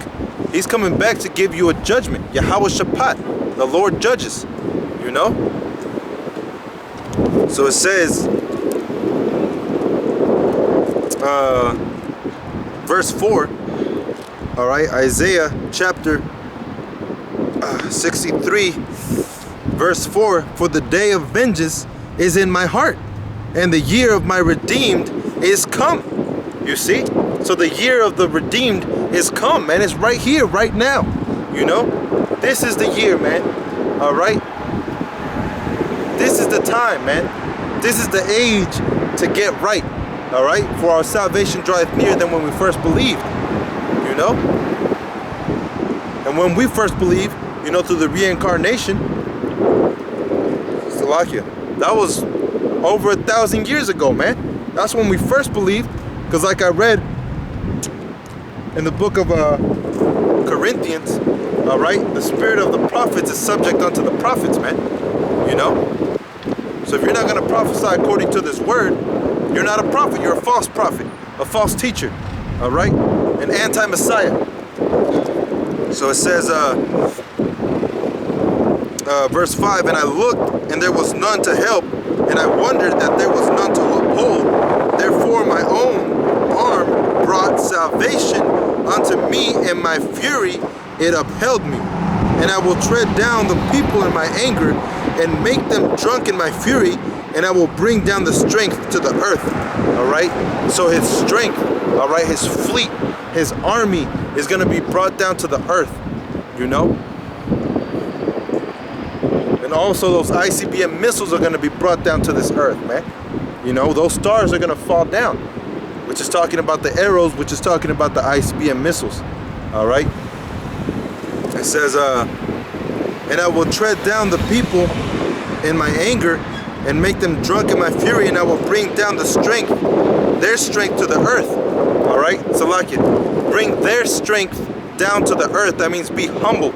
he's coming back to give you a judgment. Yahweh Shaphat, the Lord judges, you know. So it says, verse 4, all right, Isaiah chapter 63, verse 4, for the day of vengeance is in my heart, and the year of my redeemed is come. You see? So the year of the redeemed is come, man. It's right here, right now. You know? This is the year, man. All right? This is the time, man. This is the age to get right. All right, for our salvation draweth near than when we first believed, you know. And when we first believed, you know, through the reincarnation, Salakia, that was over 1,000 years ago, man. That's when we first believed, because like I read in the book of Corinthians, all right, the spirit of the prophets is subject unto the prophets, man. You know. So if you're not going to prophesy according to this word, you're not a prophet, you're a false prophet, a false teacher, all right? An anti-Messiah. So it says, verse 5, and I looked, and there was none to help, and I wondered that there was none to uphold. Therefore my own arm brought salvation unto me, and my fury it upheld me. And I will tread down the people in my anger, and make them drunk in my fury, and I will bring down the strength to the earth. All right? So his strength, all right, his fleet, his army is going to be brought down to the earth, you know? And also those ICBM missiles are going to be brought down to this earth, man. You know, those stars are going to fall down, which is talking about the arrows, which is talking about the ICBM missiles. All right? It says, and I will tread down the people in my anger, and make them drunk in my fury, and I will bring down the strength, their strength to the earth. All right? Salakia. Bring their strength down to the earth. That means be humble.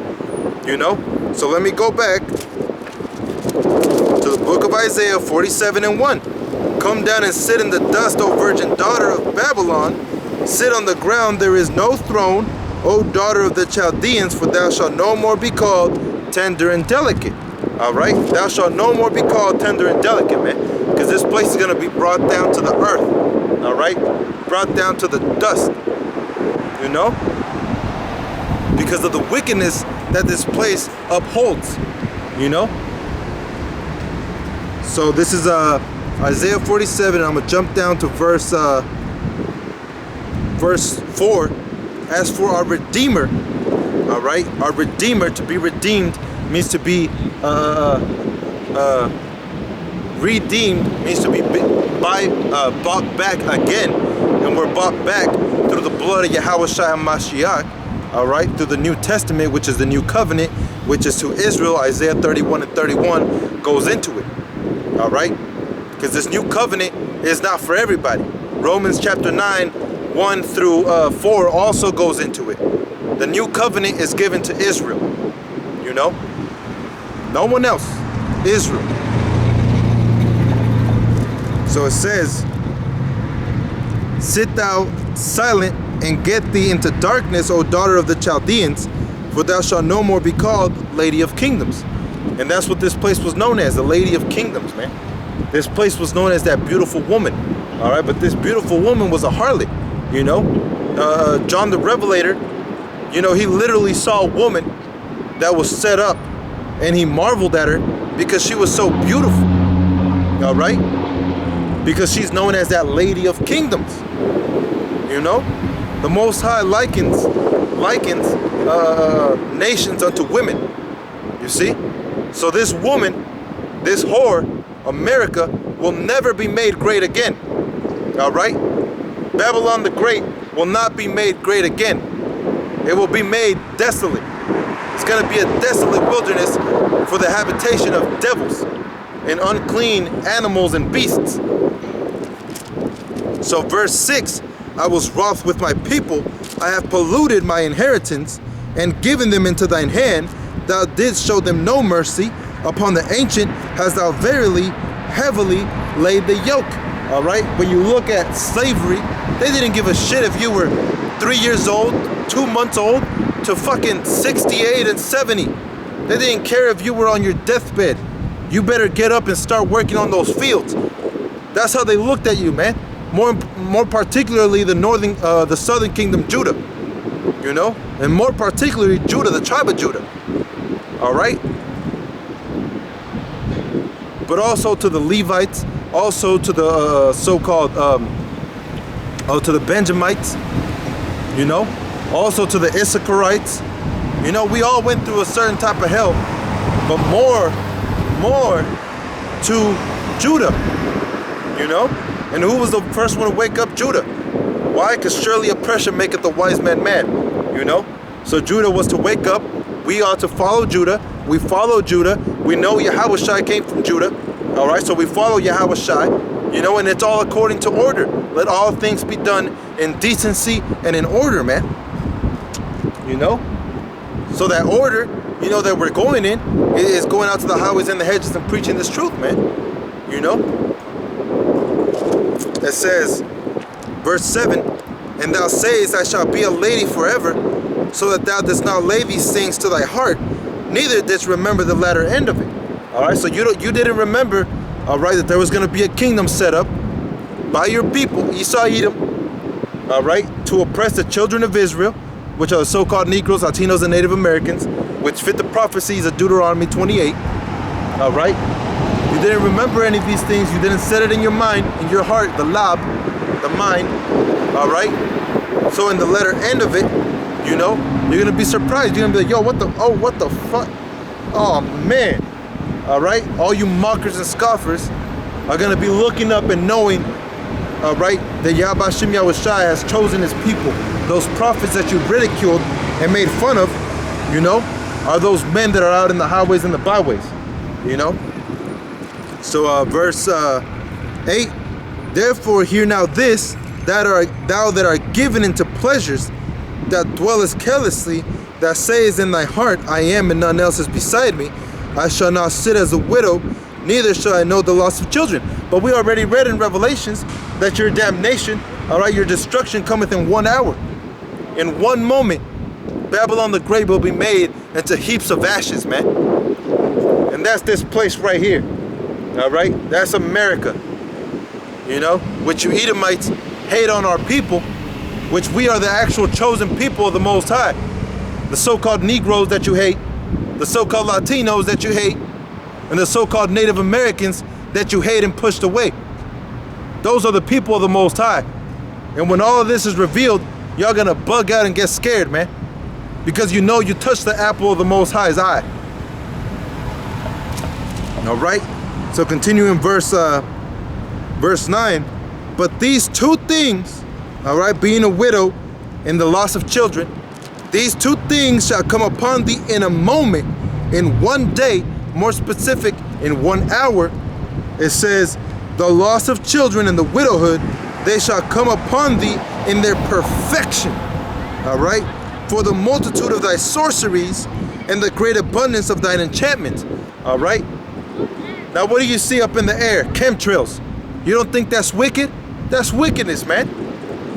You know? So let me go back to the book of Isaiah 47:1. Come down and sit in the dust, O virgin daughter of Babylon. Sit on the ground, there is no throne, O daughter of the Chaldeans, for thou shalt no more be called tender and delicate. All right, thou shalt no more be called tender and delicate, man, because this place is going to be brought down to the earth. All right, brought down to the dust, you know, because of the wickedness that this place upholds, you know. So this is Isaiah 47. I'm gonna jump down to verse 4. As for our Redeemer, all right, our Redeemer, to be redeemed means to be redeemed, means to be bought back again, and we're bought back through the blood of Yahweh Shai HaMashiach, all right, through the New Testament, which is the new covenant, which is to Israel. Isaiah 31:31 goes into it, all right, because this new covenant is not for everybody. Romans chapter 9:1-4 also goes into it. The new covenant is given to Israel, you know, no one else, Israel. So it says, sit thou silent and get thee into darkness, O daughter of the Chaldeans, for thou shalt no more be called Lady of Kingdoms. And that's what this place was known as, the Lady of Kingdoms, man. This place was known as that beautiful woman, all right? But this beautiful woman was a harlot, you know? John the Revelator, you know, he literally saw a woman that was set up, and he marveled at her because she was so beautiful, all right? Because she's known as that Lady of Kingdoms, you know? The Most High likens nations unto women, you see? So this woman, this whore, America, will never be made great again, all right? Babylon the Great will not be made great again. It will be made desolate. It's going to be a desolate wilderness for the habitation of devils and unclean animals and beasts. So verse 6, I was wroth with my people. I have polluted my inheritance and given them into thine hand. Thou didst show them no mercy. Upon the ancient hast thou verily heavily laid the yoke. All right, when you look at slavery, they didn't give a shit if you were 3 years old, 2 months old, to fucking 68 and 70. They didn't care if you were on your deathbed. You better get up and start working on those fields. That's how they looked at you, man. More particularly the southern kingdom, Judah, you know, and more particularly Judah, the tribe of Judah. All right, but also to the Levites, also to the so-called to the Benjamites, you know, also to the Issacharites. You know, we all went through a certain type of hell, but more to Judah, you know. And who was the first one to wake up? Judah. Why? Because surely oppression maketh the wise man mad, you know. So Judah was to wake up. We ought to follow Judah. We follow Judah. We know Yahushua came from Judah. All right, so we follow Yahushua, you know, and it's all according to order. Let all things be done in decency and in order, man. You know? So that order, you know, that we're going in is going out to the highways and the hedges and preaching this truth, man. You know? It says, verse 7, and thou sayest, I shall be a lady forever, so that thou dost not lay these things to thy heart, neither didst remember the latter end of it. All right, so you didn't remember, all right, that there was going to be a kingdom set up by your people, Esau, Edom, all right, to oppress the children of Israel, which are the so-called Negroes, Latinos, and Native Americans, which fit the prophecies of Deuteronomy 28, all right? You didn't remember any of these things. You didn't set it in your mind, in your heart, the lab, the mind, all right? So in the letter end of it, you know, you're going to be surprised. You're going to be like, yo, what the fuck? Oh, man. All right? All you mockers and scoffers are going to be looking up and knowing, all right, that Yahweh Shem Yahushua has chosen his people. Those prophets that you ridiculed and made fun of, you know, are those men that are out in the highways and the byways, you know? So verse 8, therefore hear now this, thou that art given into pleasures, that dwellest carelessly, that sayest in thy heart, I am and none else is beside me. I shall not sit as a widow, neither shall I know the loss of children. But we already read in Revelations that your damnation, all right, your destruction cometh in 1 hour. In one moment, Babylon the Great will be made into heaps of ashes, man. And that's this place right here. All right, that's America, you know, which you Edomites hate on our people, which we are the actual chosen people of the Most High. The so-called Negroes that you hate, the so-called Latinos that you hate, and the so-called Native Americans that you hate and pushed away. Those are the people of the Most High. And when all of this is revealed, y'all gonna bug out and get scared, man, because you know you touched the apple of the Most High's eye. All right. So continuing verse 9, but these two things, all right, being a widow and the loss of children, these two things shall come upon thee in a moment, in one day, more specific, in 1 hour. It says, the loss of children and the widowhood, they shall come upon thee in their perfection, all right, for the multitude of thy sorceries and the great abundance of thine enchantments, all right. Now, what do you see up in the air? Chemtrails. You don't think that's wicked? That's wickedness, man.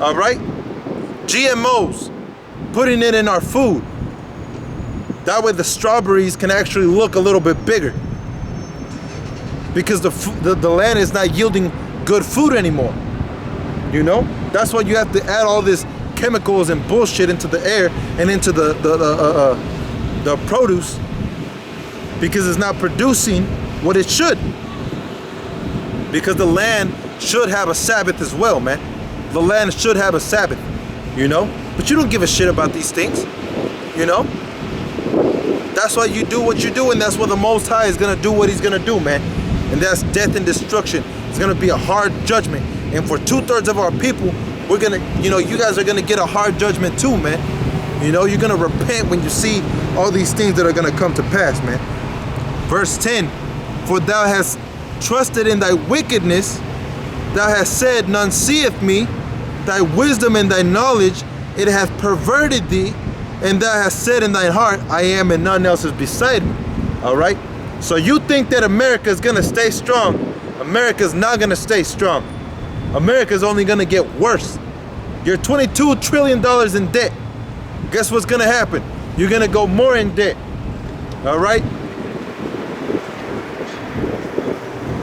All right? GMOs, putting it in our food. That way the strawberries can actually look a little bit bigger. Because the land is not yielding good food anymore. You know? That's why you have to add all this chemicals and bullshit into the air and into the produce, because it's not producing what it should. Because the land should have a Sabbath as well, man. The land should have a Sabbath, you know? But you don't give a shit about these things, you know? That's why you do what you do, and that's why the Most High is gonna do what he's gonna do, man. And that's death and destruction. It's gonna be a hard judgment. And for 2/3 of our people, we're gonna, you know, you guys are gonna get a hard judgment too, man. You know, you're gonna repent when you see all these things that are gonna come to pass, man. Verse 10, for thou hast trusted in thy wickedness, thou hast said, none seeth me, thy wisdom and thy knowledge, it hath perverted thee, and thou hast said in thine heart, I am and none else is beside me. All right? So you think that America is gonna stay strong. America's not gonna stay strong. America's only gonna get worse. You're $22 trillion in debt. Guess what's gonna happen? You're gonna go more in debt. All right?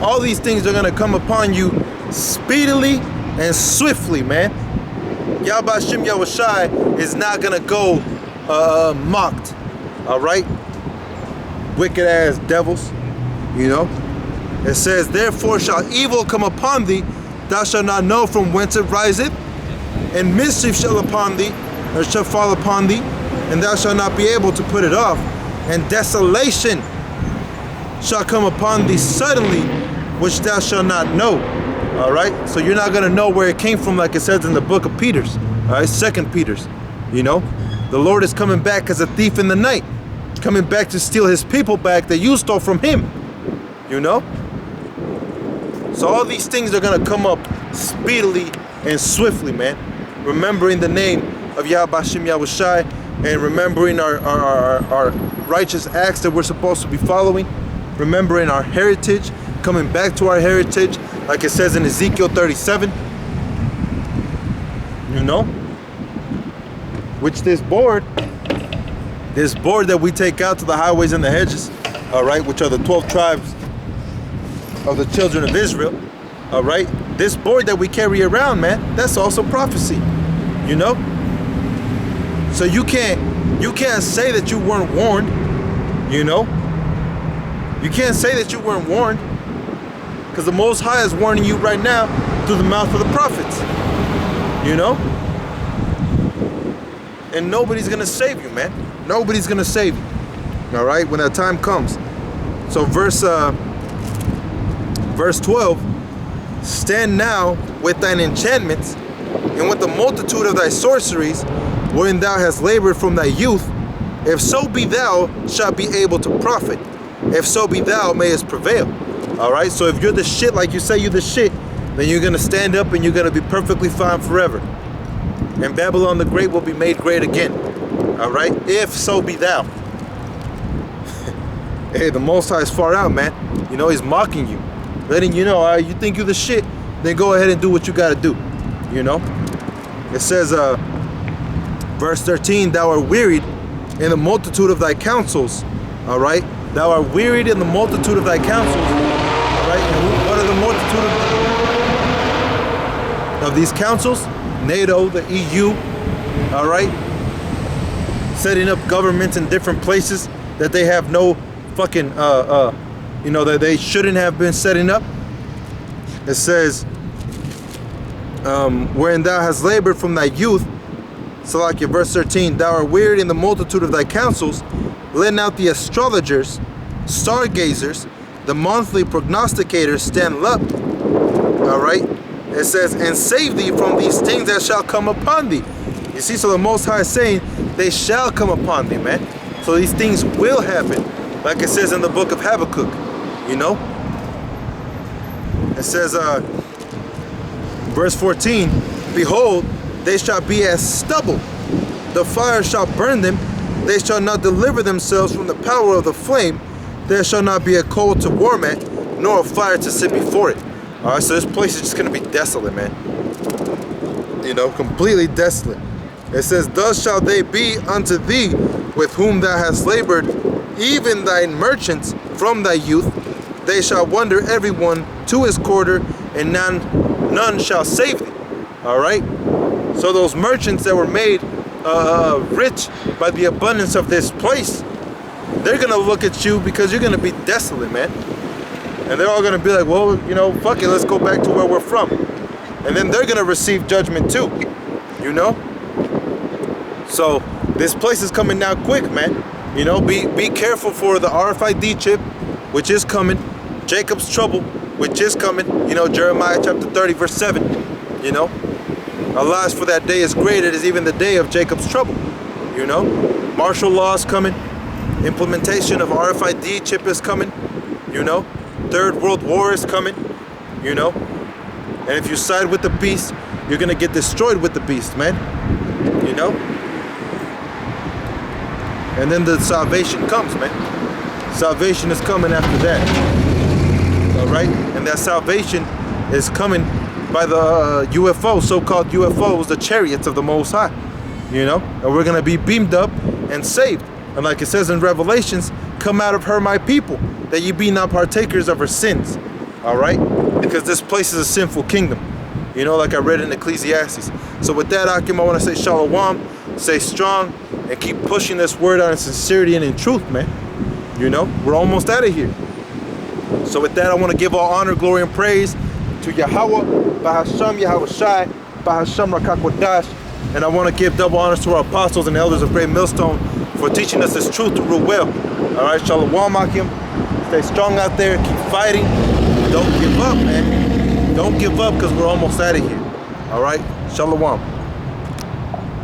All these things are gonna come upon you speedily and swiftly, man. Yahweh Shem Yahushai is not gonna go mocked. All right? Wicked ass devils, you know? It says, therefore shall evil come upon thee, thou shalt not know from whence it riseth, and mischief shall upon thee, or shall fall upon thee, and thou shalt not be able to put it off, and desolation shall come upon thee suddenly, which thou shalt not know. All right? So you're not gonna know where it came from, like it says in the book of Peter's, all right? 2 Peter's, you know? The Lord is coming back as a thief in the night, coming back to steal his people back that you stole from him, you know? So all these things are gonna come up speedily and swiftly, man. Remembering the name of Yahweh Shem Yahushai, and remembering our righteous acts that we're supposed to be following, remembering our heritage, coming back to our heritage, like it says in Ezekiel 37, you know? Which this board that we take out to the highways and the hedges, all right, which are the 12 tribes of the children of Israel, all right? This board that we carry around, man, that's also prophecy, you know? So you can't say that you weren't warned, you know? You can't say that you weren't warned, because the Most High is warning you right now through the mouth of the prophets, you know? And nobody's gonna save you, man. Nobody's gonna save you, all right, when that time comes. So verse 12, stand now with thine enchantments and with the multitude of thy sorceries, wherein thou hast labored from thy youth, if so be thou shalt be able to profit, if so be thou mayest prevail. All right, so if you're the shit, like you say you're the shit, then you're gonna stand up and you're gonna be perfectly fine forever. And Babylon the Great will be made great again. All right, if so be thou. Hey, the Most High is far out, man. You know, he's mocking you, letting you know, all right, you think you're the shit, then go ahead and do what you gotta do, you know? It says, verse 13, thou art wearied in the multitude of thy counsels, all right? Thou art wearied in the multitude of thy counsels, all right? And what are the multitude of these councils? NATO, the EU, all right? Setting up governments in different places that they have no fucking, you know, that they shouldn't have been setting up. It says, wherein thou hast labored from thy youth, Salakia, verse 13, thou art wearied in the multitude of thy counsels, letting out the astrologers, stargazers, the monthly prognosticators stand up, all right? It says, and save thee from these things that shall come upon thee. You see, so the Most High is saying, they shall come upon thee, man. So these things will happen, like it says in the book of Habakkuk, you know? It says, verse 14, behold, they shall be as stubble. The fire shall burn them. They shall not deliver themselves from the power of the flame. There shall not be a coal to warm at, nor a fire to sit before it. All right, so this place is just going to be desolate, man. completely desolate. It says, thus shall they be unto thee with whom thou hast labored, even thine merchants from thy youth. They shall wander every one to his quarter, and none shall save thee. All right? So those merchants that were made rich by the abundance of this place, they're going to look at you because you're going to be desolate, man. And they're all going to be like, well, fuck it, let's go back to where we're from. And then they're going to receive judgment too, So this place is coming down quick, man. Be careful for the RFID chip, which is coming. Jacob's trouble, which is coming. Jeremiah chapter 30, verse 7. Alas, for that day is great. It is even the day of Jacob's trouble. Martial law is coming. Implementation of RFID chip is coming. Third World War is coming. And if you side with the beast, you're gonna get destroyed with the beast, man. And then the salvation comes, man. Salvation is coming after that. All right? And that salvation is coming by the UFO, so-called UFOs, the chariots of the Most High. And we're gonna be beamed up and saved. And like it says in Revelations, come out of her, my people, that ye be not partakers of her sins. All right? Because this place is a sinful kingdom. Like I read in Ecclesiastes. So with that, Akim, I want to say shalom, stay strong, and keep pushing this word out in sincerity and in truth, man. We're almost out of here. So with that, I want to give all honor, glory, and praise to Yahweh, Bahasham Yahweh Shai, Bahasham Rakakwadash. And I want to give double honors to our apostles and elders of Great Millstone for teaching us this truth to rule well. All right, shalom, Akim. Stay strong out there, keep fighting. Don't give up, man. Don't give up, because we're almost out of here. All right, shalom.